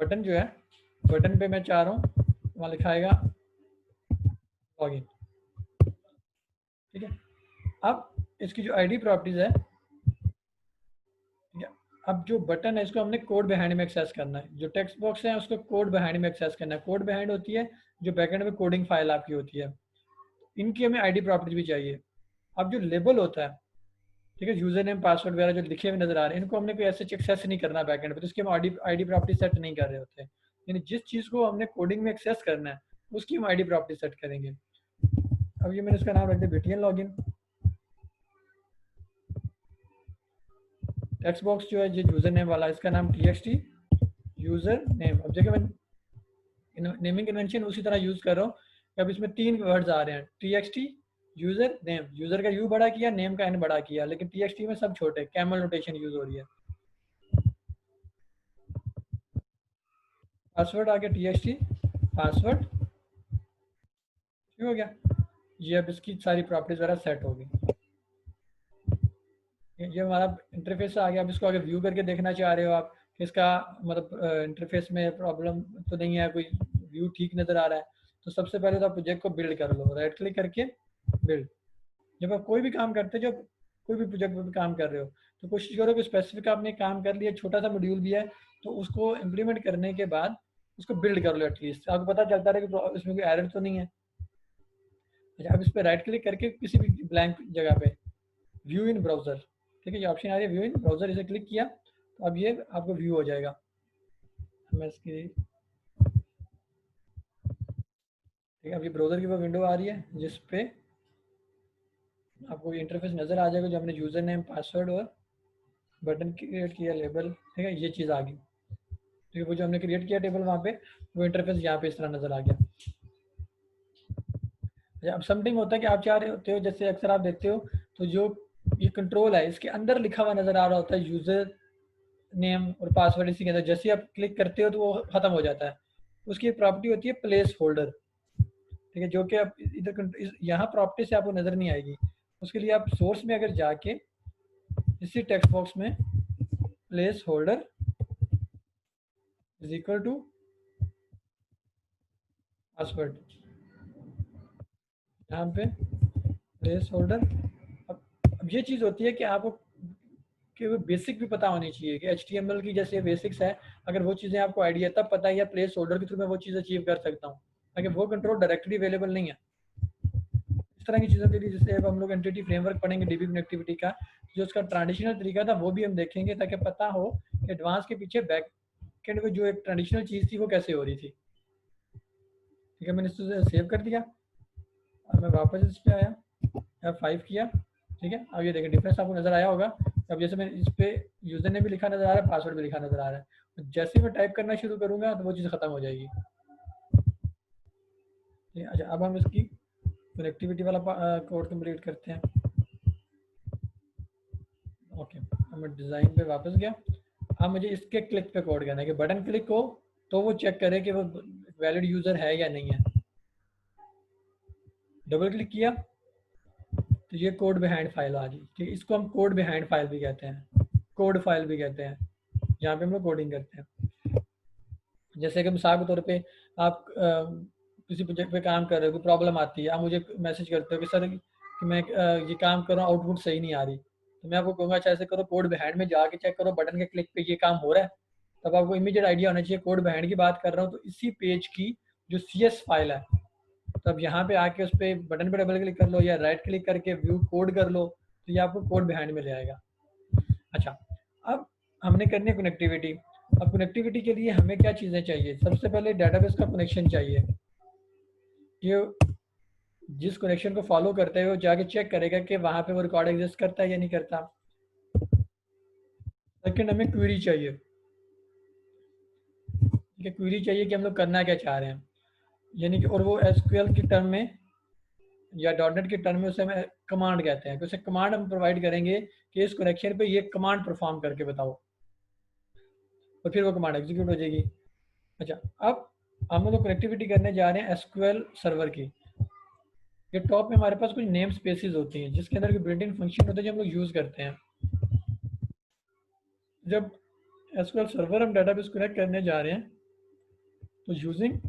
बटन जो है, बटन पे मैं चाह रहा हूँ वहाँ लिखा आएगा लॉगिन, ठीक है। अब इसकी जो आईडी प्रॉपर्टीज है, ठीक है, अब जो बटन है इसको हमने कोड बिहाइंड में एक्सेस करना है, जो टेक्स्ट बॉक्स है उसको कोड बिहाइंड में एक्सेस करना है। कोड बिहाइंड होती है जो बैकएंड में कोडिंग फाइल आपकी होती है, इनकी हमें आईडी प्रॉपर्टीज भी चाहिए। अब जो लेबल होता है, ठीक है, यूजर नेम पासवर्ड वगैरह जो लिखे हुए नजर आ रहे हैं, इनको हमने कोई ऐसे एक्सेस नहीं करना बैकएंड पे, तो इसकी हम आईडी प्रॉपर्टी सेट नहीं कर रहे होते हैं। यानी जिस चीज़ को हमने कोडिंग में एक्सेस करना है उसकी हम आईडी प्रॉपर्टी सेट करेंगे। अब ये मैंने इसका नाम रख दिया बीटीएन लॉगिन। टेक्स्ट बॉक्स जो है जो यूजर नेम वाला, इसका नाम txt यूजर नेम। अब देखिए मैं नेमिंग कन्वेंशन उसी तरह यूज कर रहा हूँ। अब इसमें 3 वर्ड्स आ रहे हैं, txt यूजर नेम, यूजर का यू बड़ा किया, नेम का एन बड़ा किया, लेकिन txt में सब छोटे, कैमल नोटेशन यूज हो रही है। पासवर्ड आ गया txt पासवर्ड, ठीक हो गया। ये अब इसकी सारी प्रॉपर्टीज वगैरह सेट हो गई। ये हमारा इंटरफेस आ गया। अब इसको अगर व्यू करके देखना चाह रहे हो आप कि इसका मतलब इंटरफेस में प्रॉब्लम तो नहीं है, कोई व्यू ठीक नज़र आ रहा है, तो सबसे पहले तो आप प्रोजेक्ट को बिल्ड कर लो, राइट क्लिक करके बिल्ड। जब आप कोई भी काम करते हो, जब कोई भी प्रोजेक्ट पर काम कर रहे हो, तो कोशिश करो कि स्पेसिफिक आपने काम कर लिया, छोटा सा मॉड्यूल भी है तो उसको इम्प्लीमेंट करने के बाद उसको बिल्ड कर लो एटलीस्ट, आपको पता चलता रहे कि इसमें कोई एरर तो नहीं है। अच्छा, अब इस पर राइट क्लिक करके किसी भी ब्लैंक जगह पे व्यू इन ब्राउजर, ठीक है, ये ऑप्शन आ रही है व्यू इन ब्राउजर, इसे क्लिक किया तो अब ये आपको व्यू हो जाएगा। मैं इसकी, ठीक है, अब ये ब्राउजर की वो विंडो आ रही है जिस पे आपको इंटरफेस नजर आ जाएगा, जो हमने यूजर नेम, पासवर्ड और बटन क्रिएट किया, लेबल, ठीक है, ये चीज़ आ गई। ठीक है, वो जो हमने क्रिएट किया टेबल वहाँ पे, वो इंटरफेस यहाँ पे इस तरह नजर आ गया। अब समथिंग होता है कि आप चाह रहे होते हो, जैसे अक्सर आप देखते हो तो जो ये कंट्रोल है इसके अंदर लिखा हुआ नजर आ रहा होता है यूजर नेम और पासवर्ड, इसी के अंदर जैसे आप क्लिक करते हो तो वो खत्म हो जाता है। उसकी एक प्रॉपर्टी होती है प्लेस होल्डर, ठीक है, जो कि आप इधर यहाँ प्रॉपर्टी से आपको नजर नहीं आएगी। उसके लिए आप सोर्स में अगर जाके इसी टेक्स्ट बॉक्स में placeholder is equal to password, यहाँ पे प्लेस होल्डर। अब ये चीज़ होती है कि आपको कि वो बेसिक भी पता होनी चाहिए कि HTML की जैसे बेसिक्स है, अगर वो चीज़ें आपको आइडिया तब पता है या प्लेस होल्डर के थ्रू मैं वो चीज़ अचीव कर सकता हूँ, ताकि वो कंट्रोल डायरेक्टली अवेलेबल नहीं है। इस तरह की चीज़ों के लिए जैसे अब हम लोग एंटिटी फ्रेमवर्क पढ़ेंगे DB कनेक्टिविटी का, जो उसका ट्रेडिशनल तरीका था वो भी हम देखेंगे, ताकि पता हो कि एडवांस के पीछे बैक एंड में जो एक ट्रेडिशनल चीज़ थी वो कैसे हो रही थी। ठीक है, मैंने इसको सेव कर दिया, अब मैं वापस इस पर आया, F5 किया, ठीक है। अब ये देखें डिफरेंस आपको नजर आया होगा। अब जैसे मैं इस पे यूजर नेम भी लिखा नजर आ रहा है, पासवर्ड भी लिखा नजर आ रहा है, जैसे मैं टाइप करना शुरू करूंगा तो वो चीज़ खत्म हो जाएगी। अच्छा, अब हम इसकी कनेक्टिविटी वाला कोड कंप्लीट करते हैं। ओके, अब मैं डिज़ाइन पे वापस गया। अब मुझे इसके क्लिक पे कोड करना है कि बटन क्लिक हो तो वो चेक करे कि वो वैलिड यूज़र है या नहीं है। डबल क्लिक किया तो ये कोड बिहाइंड फाइल आ गई, ठीक है, इसको हम कोड बिहाइंड फाइल भी कहते हैं, कोड फाइल भी कहते हैं, जहाँ पे हम लोग कोडिंग करते हैं। जैसे कि मिसाल के तौर पे आप किसी प्रोजेक्ट पे काम कर रहे हो, कोई प्रॉब्लम आती है, आप मुझे मैसेज करते हो कि सर कि मैं ये काम कर रहा हूँ, आउटपुट सही नहीं आ रही, तो मैं आपको कहूँगा अच्छा ऐसे करो, कोड बिहाइंड में जाके चेक करो, बटन के क्लिक पे ये काम हो रहा है, तब आपको इमीडिएट आइडिया होना चाहिए कोड बिहाइंड की बात कर रहा हूँ। तो इसी पेज की जो CS फाइल है, तो अब यहाँ पे आके उस पर बटन पे डबल क्लिक कर लो या राइट क्लिक करके व्यू कोड कर लो, तो ये आपको कोड बिहाइंड में ले आएगा। अच्छा, अब हमने करनी है कनेक्टिविटी। अब कनेक्टिविटी के लिए हमें क्या चीज़ें चाहिए? सबसे पहले डेटाबेस का कनेक्शन चाहिए, ये जिस कनेक्शन को फॉलो करते हुए वो जाके चेक करेगा कि वहाँ पे वो रिकॉर्ड एग्जिस्ट करता है या नहीं करता। सेकंड, हमें क्वेरी चाहिए, ठीक है, क्वेरी चाहिए कि हम लोग करना क्या चाह रहे हैं, यानी कि और वो SQL की टर्म में या .NET के टर्म में उसे हमें कमांड कहते हैं, कि उसे कमांड हम प्रोवाइड करेंगे कि इस कनेक्शन पे ये कमांड परफॉर्म करके बताओ, और फिर वो कमांड एग्जीक्यूट हो जाएगी। अच्छा, अब हम लोग कनेक्टिविटी करने जा रहे हैं SQL सर्वर की। ये टॉप में हमारे पास कुछ नेम स्पेसेस होती हैं जिसके अंदर बिल्ट इन फंक्शन होते हैं जो हम लोग यूज़ करते हैं। जब SQL सर्वर हम डाटाबेस कनेक्ट करने जा रहे हैं तो यूजिंग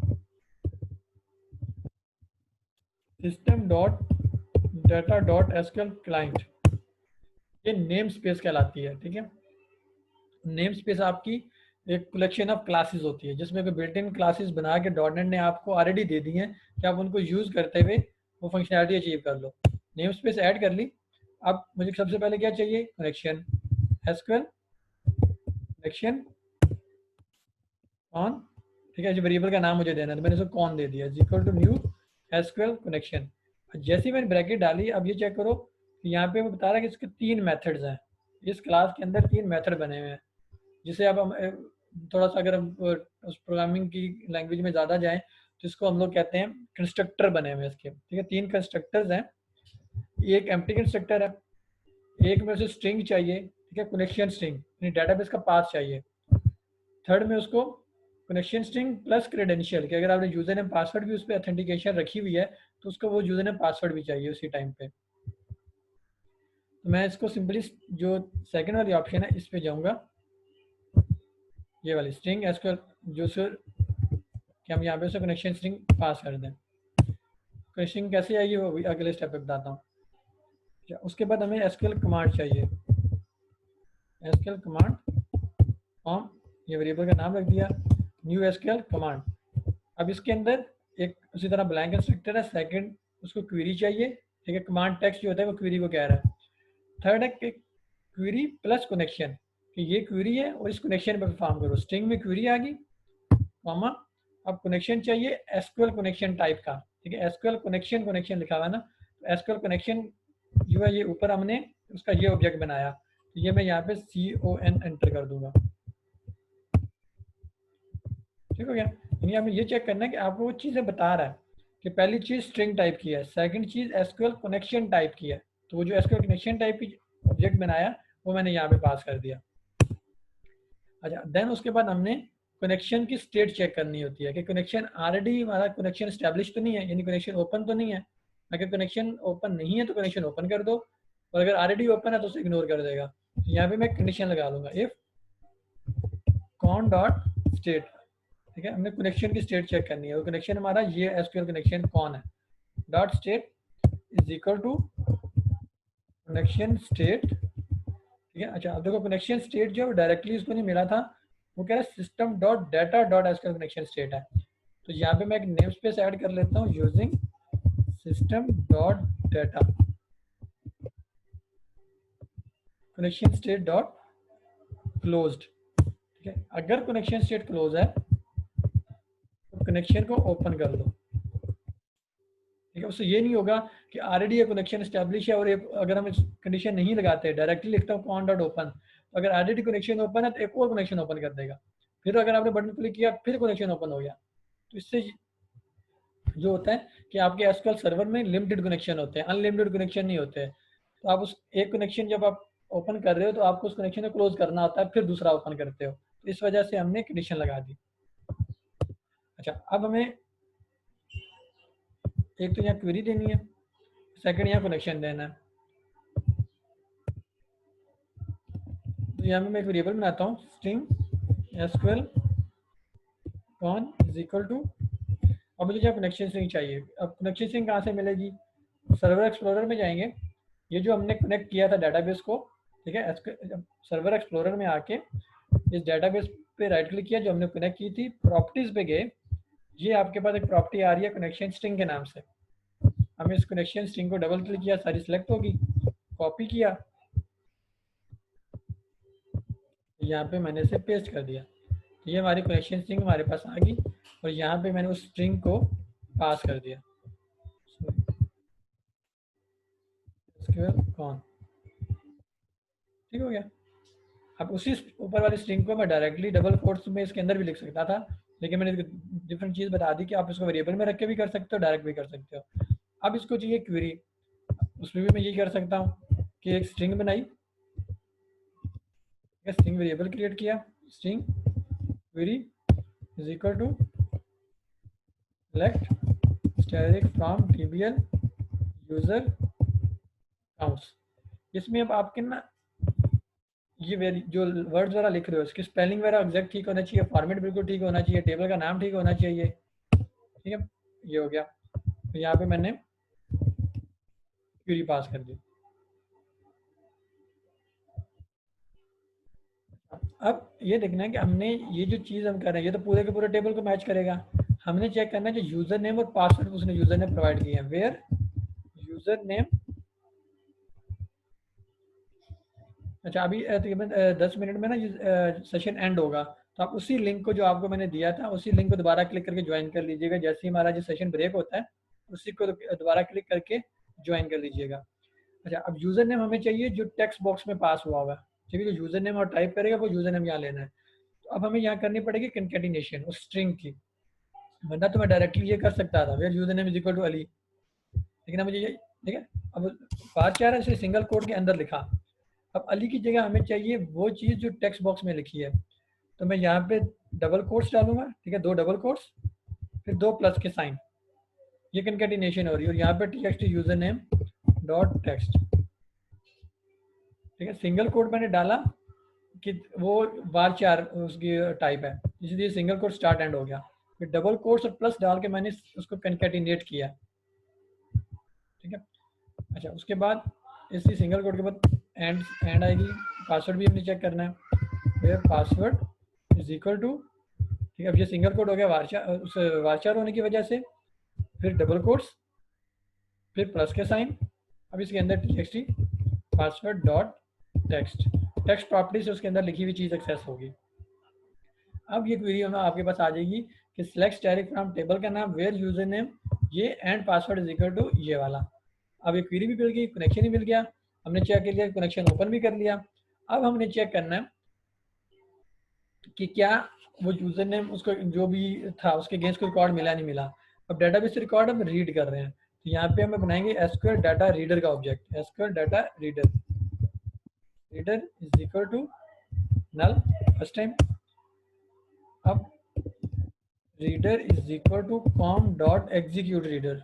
system.data.sql क्लाइंट, ये नेम स्पेस कहलाती है, ठीक है। नेम स्पेस आपकी एक कलेक्शन ऑफ क्लासेस होती है जिसमें बिल्ट इन क्लासेस बना के .NET ने आपको ऑलरेडी दे दी हैं कि आप उनको यूज़ करते हुए वो फंक्शनैलिटी अचीव कर लो। नेम स्पेस ऐड कर ली। अब मुझे सबसे पहले क्या चाहिए? कनेक्शन, SQL कनेक्शन कौन, ठीक है, जो वेरिएबल का नाम मुझे देना है तो मैंने इसको कौन दे दिया, equal to new SQL connection. जैसे ही मैंने ब्रैकेट डाली, अब ये चेक करो कि यहाँ पे वो बता रहा है कि इसके 3 मेथड्स हैं, इस क्लास के अंदर 3 मेथड बने हुए हैं, जिसे अब हम थोड़ा सा अगर हम उस प्रोग्रामिंग की लैंग्वेज में ज़्यादा जाएं तो इसको हम लोग कहते हैं कंस्ट्रक्टर बने हुए इसके, ठीक है। 3 कंस्ट्रक्टर्स हैं, एक एम्प्टी कंस्ट्रक्टर है, एक में उसे स्ट्रिंग चाहिए, ठीक है, कनेक्शन स्ट्रिंग यानी डेटाबेस का पाथ चाहिए। थर्ड में उसको कनेक्शन स्ट्रिंग प्लस क्रेडेंशियल, कि अगर आपने यूजर नेम पासवर्ड भी उस पर ऑथेंटिकेशन रखी हुई है तो उसको वो यूजर नेम पासवर्ड भी चाहिए उसी टाइम पे। तो मैं इसको सिंपली जो सेकंड वाली ऑप्शन है इस पे जाऊंगा, ये वाली स्ट्रिंग SQL, जो सर कि हम यहाँ पे उसे कनेक्शन स्ट्रिंग पास कर दें। क्वेश्चन कैसे आएगी वो भी अगले स्टेप पे बताता हूँ। उसके बाद हमें एसक्यूएल कमांड चाहिए। एसक्यूएल कमांड फॉर्म, ये वेरिएबल का नाम रख दिया, न्यू एसक्यूएल कमांड। अब इसके अंदर एक उसी तरह ब्लैंक इंस्ट्रक्टर है। सेकंड उसको क्वेरी चाहिए, ठीक है, कमांड टेक्स्ट जो होता है वो क्वेरी को कह रहा है। थर्ड है कि क्वेरी प्लस कनेक्शन, कि ये क्वेरी है और इस कनेक्शन पे परफॉर्म करो। स्ट्रिंग में क्वेरी आ गई, कॉमा, अब कनेक्शन चाहिए एसक्यूएल कनेक्शन टाइप का, ठीक है, एसक्यूएल कनेक्शन लिखा हुआ है ना, तो एसक्यूएल कनेक्शन जो है ये ऊपर हमने उसका ये ऑब्जेक्ट बनाया, तो ये मैं यहाँ पे CON एंटर कर दूंगा। ठीक हो गया। यानी हमें ये चेक करना है कि आपको वो चीज़ें बता रहा है कि पहली चीज़ स्ट्रिंग टाइप की है, सेकंड चीज़ एसक्यूएल कनेक्शन टाइप की है, तो वो जो एसक्यूएल कनेक्शन टाइप की ऑब्जेक्ट बनाया वो मैंने यहाँ पे पास कर दिया। अच्छा, देन उसके बाद हमने कनेक्शन की स्टेट चेक करनी होती है कि कनेक्शन ऑलरेडी हमारा कनेक्शन स्टैब्लिश तो नहीं है, यानी कनेक्शन ओपन तो नहीं है। अगर कनेक्शन ओपन नहीं है तो कनेक्शन ओपन कर दो, और अगर ऑलरेडी ओपन है तो उसे इग्नोर कर देगा। यहाँ पे मैं कंडीशन लगा लूंगा, इफ कॉन डॉट स्टेट, ठीक है, हमने कनेक्शन की स्टेट चेक करनी है। और कनेक्शन हमारा ये एसक्यूएल कनेक्शन कौन है, dot state is equal to connection state, ठीक है। अच्छा, अब देखो कनेक्शन स्टेट जो डायरेक्टली इसको नहीं मिला था, वो कह रहा है system dot data dot SQL connection state है। तो यहाँ पे मैं एक नेम स्पेस ऐड कर लेता हूँ, using system dot data connection state dot closed, ठीक है। अगर कनेक्शन स्टेट क्लोज है तो कनेक्शन को ओपन कर लो, ठीक है। उससे ये नहीं होगा कि ऑलरेडी ये कनेक्शन एस्टेब्लिश है और अगर हम इस कंडीशन नहीं लगाते, डायरेक्टली लिखता हूँ कॉन डॉट ओपन, तो अगर ऑलरेडी कनेक्शन ओपन है तो एक और कनेक्शन ओपन कर देगा। फिर अगर आपने बटन क्लिक किया फिर कनेक्शन ओपन हो गया। तो इससे जो होता है कि आपके एसक्यूएल सर्वर में लिमिटेड कनेक्शन होते हैं, अनलिमिटेड कनेक्शन नहीं होते हैं। तो आप उस एक कनेक्शन जब आप ओपन कर रहे हो तो आपको उस कनेक्शन को क्लोज करना होता है, फिर दूसरा ओपन करते हो। तो इस वजह से हमने कंडीशन लगा दी। अच्छा, अब हमें एक तो यहाँ क्वेरी देनी है, सेकंड यहाँ कनेक्शन देना है। तो यहाँ पे मैं एक वेरिएबल बनाता हूँ, string SQL con is equal to, अब मुझे जो कनेक्शन स्ट्रिंग चाहिए। अब कनेक्शन स्ट्रिंग कहाँ से मिलेगी, सर्वर एक्सप्लोरर में जाएंगे, ये जो हमने कनेक्ट किया था डाटाबेस को, ठीक है, सर्वर एक्सप्लोरर में आके इस डाटाबेस पे राइट क्लिक किया जो हमने कनेक्ट की थी, प्रॉपर्टीज पे गए, ये आपके पास एक प्रॉपर्टी आ रही है कनेक्शन स्ट्रिंग के नाम से। हमें इस कनेक्शन स्ट्रिंग को डबल क्लिक किया, सारी सिलेक्ट होगी, कॉपी किया, यहाँ पे मैंने इसे पेस्ट कर दिया, तो ये हमारी कनेक्शन स्ट्रिंग हमारे पास आ गई, और यहाँ पे मैंने उस स्ट्रिंग को पास कर दिया, कौन, ठीक हो गया। अब उसी ऊपर वाली स्ट्रिंग को मैं डायरेक्टली डबल कोट्स में इसके अंदर भी लिख सकता था, लेकिन मैंने डिफरेंट चीज़ बता दी कि आप इसको वेरिएबल में रख के भी कर सकते हो, डायरेक्ट भी कर सकते हो। अब इसको चाहिए क्वेरी, उसमें भी मैं यही कर सकता हूँ कि एक स्ट्रिंग बनाई, स्ट्रिंग वेरिएबल क्रिएट किया, string query is equal to select static from dbl user counts। इसमें अब आपके ना ये जो वर्ड्स वगैरह लिख रहे हो इसकी स्पेलिंग वगैरह एग्जैक्ट ठीक होना चाहिए, फॉर्मेट बिल्कुल ठीक होना चाहिए, टेबल का नाम ठीक होना चाहिए, ठीक है, ये हो गया। तो यहाँ पे मैंने क्वेरी पास कर दी। अब ये देखना है कि हमने ये जो चीज़ हम कर रहे हैं ये तो पूरे के पूरे टेबल को मैच करेगा। हमने चेक करना है जो यूजर नेम और पासवर्ड उसने यूजर ने प्रोवाइड किए हैं, वेयर यूजर नेम। अच्छा, अभी तकरीबन 10 मिनट में ना सेशन एंड होगा, तो आप उसी लिंक को जो आपको मैंने दिया था उसी लिंक को दोबारा क्लिक करके ज्वाइन कर लीजिएगा। जैसे ही हमारा जो सेशन ब्रेक होता है उसी को दोबारा क्लिक करके ज्वाइन कर लीजिएगा। अच्छा, अब यूजर नेम हमें चाहिए जो टेक्स्ट बॉक्स में पास हुआ होगा, ठीक है, जो यूजर नेम और टाइप करेगा वो यूजर नेम यहाँ लेना है। तो अब हमें यहाँ करनी पड़ेगी कंकैटिनेशन उस स्ट्रिंग की, वरना तो मैं डायरेक्टली ये कर सकता था where user name is equal to Ali, लेकिन मुझे ये, ठीक है, अब बात क्या है, इसे सिंगल कोड के अंदर लिखा। अब अली की जगह हमें चाहिए वो चीज़ जो टेक्स्ट बॉक्स में लिखी है, तो मैं यहाँ पे डबल कोट्स डालूंगा, ठीक है, 2 डबल कोट्स फिर 2 प्लस के साइन, ये कंकैटिनेशन हो रही है, और यहाँ पे TXT user name dot text, ठीक है। सिंगल कोड मैंने डाला कि वो var उसकी टाइप है, इसलिए सिंगल कोड स्टार्ट एंड हो गया। फिर डबल कोट्स और प्लस डाल के मैंने उसको कंकैटिनेट किया, ठीक है। अच्छा, उसके बाद इसी सिंगल कोड के बाद एंड आएगी, पासवर्ड भी हमने चेक करना है, where password is equal to, ठीक है। अब ये सिंगल कोड हो गया वारचार होने की वजह से, फिर डबल कोट्स, फिर प्लस के साइन, अब इसके अंदर txt password dot text, text property से उसके अंदर लिखी हुई चीज़ एक्सेस होगी। अब ये क्वेरी में आपके पास आ जाएगी कि सिलेक्ट स्टैटिक फ्रॉम टेबल का नाम, वेयर यूजर नेम ये and password is equal to ये वाला। अब ये क्वेरी भी मिल गई, कनेक्शन ही मिल गया, हमने चेक कर लिया, कनेक्शन ओपन भी कर लिया। अब हमने चेक करना है कि क्या वो यूजर नेम उसको जो भी था उसके अगेंस्ट कोई रिकॉर्ड मिला नहीं मिला। अब डेटाबेस से रिकॉर्ड हम रीड कर रहे हैं, तो यहाँ पे हमें बनाएंगे एसक्यूएल डाटा रीडर का object, SQL data reader, reader is equal to null first time. अब reader is equal to com dot execute reader.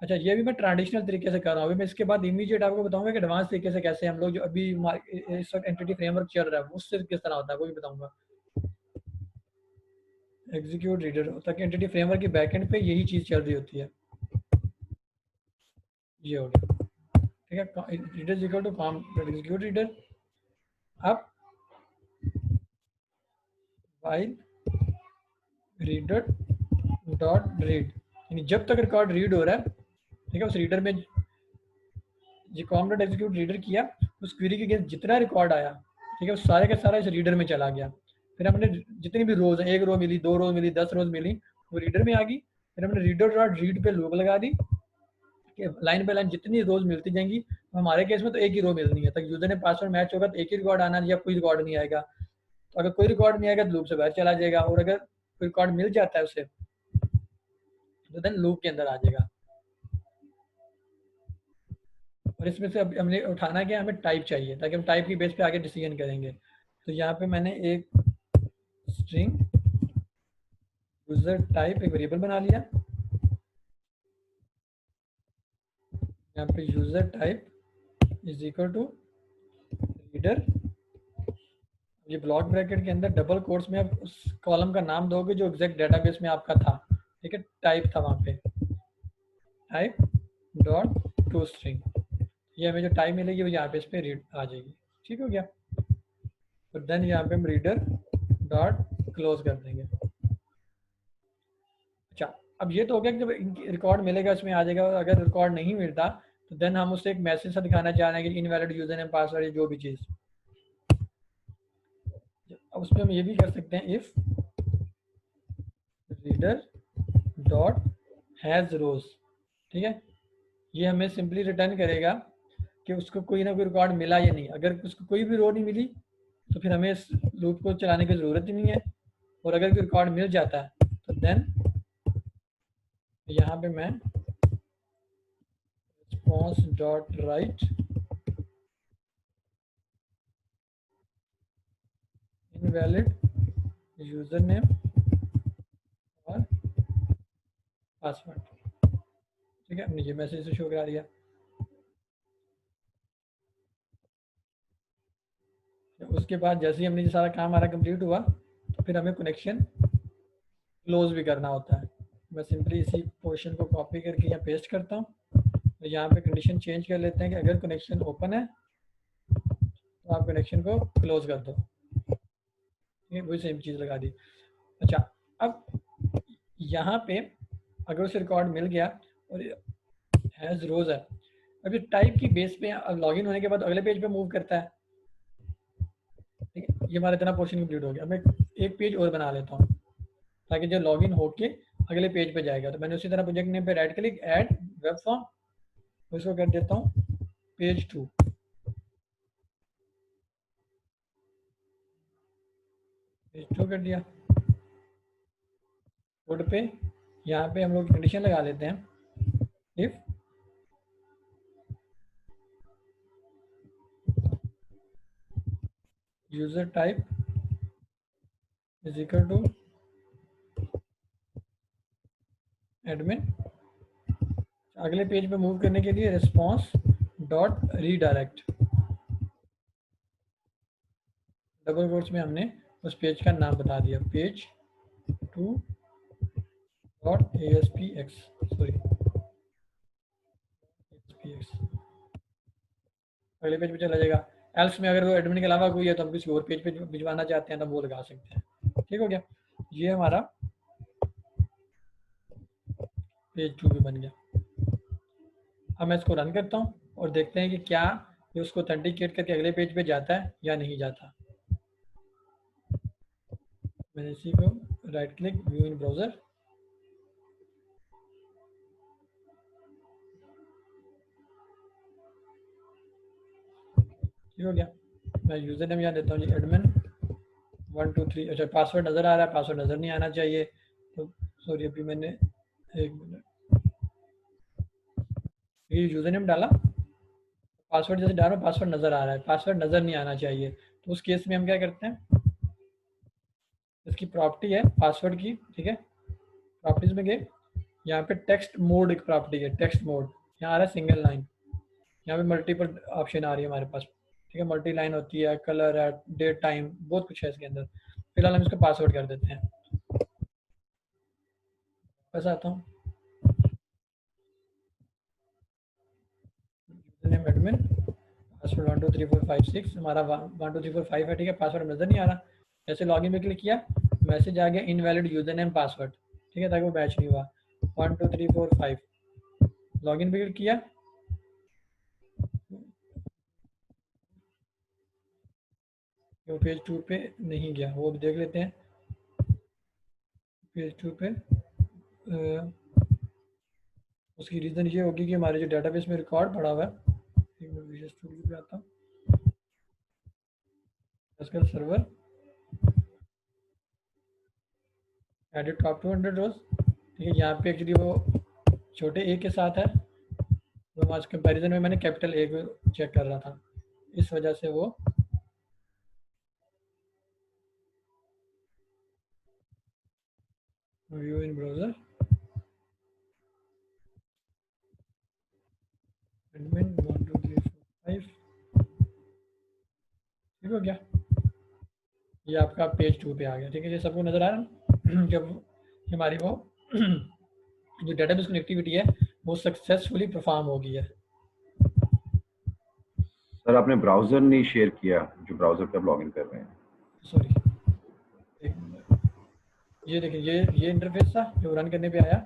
अच्छा, ये भी मैं ट्रेडिशनल तरीके से कर रहा हूँ, अभी मैं इसके बाद इमीडिएट आपको बताऊंगा कि एडवांस तरीके से कैसे हम लोग जो अभी इस वक्त एंटिटी फ्रेमवर्क चल रहा है उससे किस तरह होता है वो भी बताऊंगा। एग्जीक्यूट रीडर, ताकि एंटिटी फ्रेमवर्क की बैकएंड पे यही चीज़ चल रही होती है। ये हो गया, ठीक है, reader is equal to com dot execute reader. अब वाइल रीडर डॉट रीड, यानी जब तक रिकॉर्ड रीड हो रहा है, ठीक है, उस रीडर में जो कॉम डॉट एग्जीक्यूट रीडर किया, उस क्वेरी के अगेंस्ट जितना रिकॉर्ड आया, ठीक है, वो सारे का सारा इस रीडर में चला गया। फिर हमने जितनी भी रोज, एक रो मिली, 2 रोज मिली, 10 रोज मिली, वो रीडर में आ गई। फिर हमने रीडर डॉट रीड पे लूप लगा दी कि लाइन बाय लाइन जितनी रोज मिलती जाएंगी, तो हमारे केस में तो एक ही रो मिलनी है, तक यूजर ने पासवर्ड मैच होगा तो एक ही रिकॉर्ड आना, या कोई रिकॉर्ड नहीं आएगा। तो अगर कोई रिकॉर्ड नहीं आएगा तो लूप से बाहर चला जाएगा, और अगर कोई रिकॉर्ड मिल जाता है उसे तो देन लूप के अंदर आ जाएगा। और इसमें से अब हमने उठाना क्या, हमें टाइप चाहिए, ताकि हम टाइप की बेस पे आगे डिसीजन करेंगे। तो यहाँ पे मैंने एक स्ट्रिंग यूजर टाइप एक वेरिएबल बना लिया, यहाँ पे user type is equal to reader, ये ब्लॉक ब्रैकेट के अंदर डबल कोट्स में आप उस कॉलम का नाम दोगे जो एग्जैक्ट डेटाबेस में आपका था, ठीक है, टाइप था वहाँ पे, टाइप डॉट टू स्ट्रिंग, ये हमें जो टाइप मिलेगी वो यहाँ पे इस पे रीड आ जाएगी। ठीक हो गया, तो देन यहाँ पे हम रीडर डॉट क्लोज कर देंगे। अच्छा, अब ये तो हो गया कि जब रिकॉर्ड मिलेगा इसमें आ जाएगा, अगर रिकॉर्ड नहीं मिलता तो देन हम उससे एक मैसेज सा दिखाना चाह रहे हैं कि इनवैलिड यूजर नेम पासवर्ड या जो भी चीज़। अब उसमें हम ये भी कर सकते हैं, इफ रीडर डॉट हैज रोज, ठीक है, ये हमें सिंपली रिटर्न करेगा कि उसको कोई ना कोई रिकॉर्ड मिला या नहीं। अगर उसको कोई भी रो नहीं मिली तो फिर हमें इस लूप को चलाने की ज़रूरत ही नहीं है, और अगर कोई रिकॉर्ड मिल जाता है तो देन यहाँ पे मैं response dot right invalid user name और पासवर्ड, ठीक है, हमने ये मैसेज से शो करा दिया। उसके बाद जैसे ही हमने ये सारा काम हमारा कंप्लीट हुआ तो फिर हमें कनेक्शन क्लोज भी करना होता है। मैं सिंपली इसी पोर्शन को कॉपी करके यहाँ पेस्ट करता हूँ, तो यहाँ पे कंडीशन चेंज कर लेते हैं कि अगर कनेक्शन ओपन है तो आप कनेक्शन को क्लोज कर दो, ठीक है, वही सेम चीज़ लगा दी। अच्छा, अब यहाँ पे अगर उसे रिकॉर्ड मिल गया और हैज़ रोज है, अभी टाइप की बेस पे लॉगिन होने के बाद अगले पेज पे मूव करता है, ठीक है, ये हमारा इतना पोर्शन कंप्लीट हो गया। मैं एक पेज और बना लेता हूँ ताकि जो लॉगिन होके अगले पेज पे जाएगा। तो मैंने उसी तरह प्रोजेक्ट नेम पे right click, add web form, उसको कर देता हूँ पेज 2, पेज 2 कर दिया। कोड पे यहाँ पे हम लोग कंडीशन लगा लेते हैं, if user type is equal to admin, अगले पेज पे मूव करने के लिए response dot redirect, double quotes में हमने उस पेज का नाम बता दिया, page 2 dot ASPX, sorry px, अगले पेज पे चला जाएगा। एल्स में अगर वो एडमिन के अलावा कोई है तो हम किसी और पेज पे भिजवाना चाहते हैं तो हम वो लगा सकते हैं। ठीक हो गया, ये हमारा पेज 2 भी बन गया। अब मैं इसको रन करता हूँ और देखते हैं कि क्या ये उसको ऑथेंटिकेट करके अगले पेज पे जाता है या नहीं जाता। मैंने इसी को राइट क्लिक, व्यू इन ब्राउज़र, ठीक हो गया। मैं यूज़र नेम यहाँ देता हूँ जी, एडमिन 1 2 3। अच्छा, पासवर्ड नज़र आ रहा है, पासवर्ड नज़र नहीं आना चाहिए, तो सॉरी अभी मैंने एक मिनट, ये यूज़र नेम डाला, पासवर्ड जैसे डालो पासवर्ड नज़र आ रहा है, पासवर्ड नज़र नहीं आना चाहिए। तो उस केस में हम क्या करते हैं, इसकी प्रॉपर्टी है पासवर्ड की, ठीक है, प्रॉपर्टीज में गए, यहाँ पे टेक्स्ट मोड एक प्रॉपर्टी है, टेक्स्ट मोड, यहाँ आ रहा है सिंगल लाइन, यहाँ पे मल्टीपल ऑप्शन आ रही है हमारे पास, ठीक है, मल्टी लाइन होती है, कलर है, डेट टाइम, बहुत कुछ है इसके अंदर। फिलहाल हम इसको पासवर्ड कर देते हैं। बस आता हूँ, नेम एडमिन, पासवर्ड 1 2 3 4 5 6, हमारा 1 2 3 4 5 है, ठीक है, पासवर्ड नज़र नहीं आ रहा। जैसे लॉगिन पे क्लिक किया, मैसेज आ गया इनवैलिड यूजर नेम पासवर्ड, ठीक है, ताकि वो मैच नहीं हुआ। 1 2 3 4 5, लॉगिन पे क्लिक किया, वो पेज 2 पे नहीं गया, वो भी देख लेते हैं। पेज 2 पे उसकी रीज़न ये होगी कि हमारे जो डेटाबेस में रिकॉर्ड पड़ा हुआ है, एक मिनट विजुअल स्टूडियो पे आता हूँ, एसक्यूएल सर्वर, एडिट टॉप 200 रोज, ठीक है, यहाँ पे एक्चुअली वो छोटे ए के साथ है, तो आज कंपैरिजन में मैंने कैपिटल ए को चेक कर रहा था, इस वजह से वो व्यू इन ब्राउज़र, एडमिन 1 2 3 4 5, ठीक हो गया, ये आपका पेज 2 पे आ गया, ठीक है, ये सबको नज़र आ रहा है। जब हमारी वो जो डेटाबेस कनेक्टिविटी है वो सक्सेसफुली परफॉर्म हो गई है। सर आपने ब्राउजर नहीं शेयर किया, जो ब्राउजर पे आप लॉगिन कर रहे हैं। सॉरी, एक मिनट, ये देखिए, ये इंटरफेस था जो रन करने पे आया,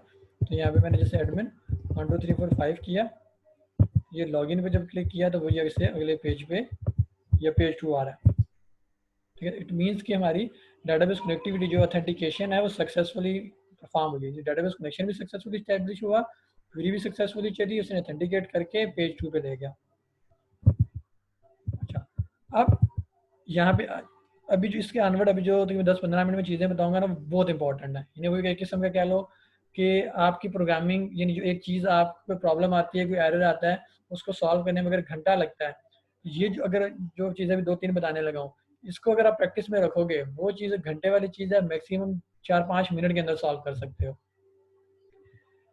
तो यहाँ पे मैंने जैसे एडमिन 1 2 3 4 5 किया, ये लॉगिन पे जब क्लिक किया तो वही इससे अगले पेज पे या पेज 2 आ रहा है, ठीक है। इट मीन्स कि हमारी डेटाबेस कनेक्टिविटी जो ऑथेंटिकेशन है वो सक्सेसफुली परफॉर्म हो गई, डेटाबेस कनेक्शन भी सक्सेसफुली स्टैब्लिश हुआ, क्वेरी भी सक्सेसफुली चली, उसने ऑथेंटिकेट करके पेज 2 पे ले गया। अच्छा, अब यहाँ पे अभी जो इसके अनवर्ड अभी जो 10-15 मिनट में चीज़ें बताऊंगा ना, बहुत इंपॉर्टेंट है, इन्हें वही एक किस्म का कह लो कि आपकी प्रोग्रामिंग, यानी जो एक चीज़ आपको प्रॉब्लम आती है, कोई एरर आता है, उसको सॉल्व करने में अगर घंटा लगता है, ये जो अगर जो चीज़ें अभी 2-3 बताने लगा हूँ, इसको अगर आप प्रैक्टिस में रखोगे, वो चीज़ घंटे वाली चीज़ है, मैक्सिमम 4-5 मिनट के अंदर सॉल्व कर सकते हो।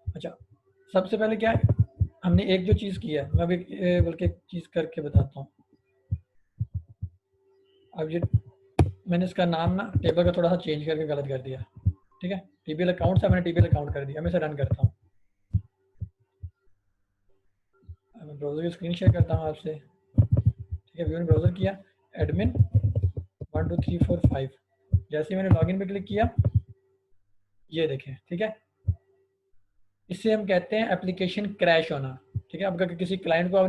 अच्छा, सबसे पहले क्या है, हमने एक जो चीज़ की है, मैं अभी बल्कि एक चीज़ करके बताता हूँ। अब ये मैंने इसका नाम ना टेबल का थोड़ा सा चेंज करके गलत कर दिया, ठीक है, टीबीएल अकाउंट से मैंने टीबीएल अकाउंट कर दिया। मैं इसे रन करता हूँ, मैं ब्राउज़र की स्क्रीन शेयर करता हूँ आपसे, ठीक है, व्यू इन ब्राउज़र किया, एडमिन 1 2 3 4 5, जैसे ही मैंने लॉगिन पे क्लिक किया, ये देखें, ठीक है, इससे हम कहते हैं एप्लीकेशन क्रैश होना, ठीक है। अब अगर किसी क्लाइंट को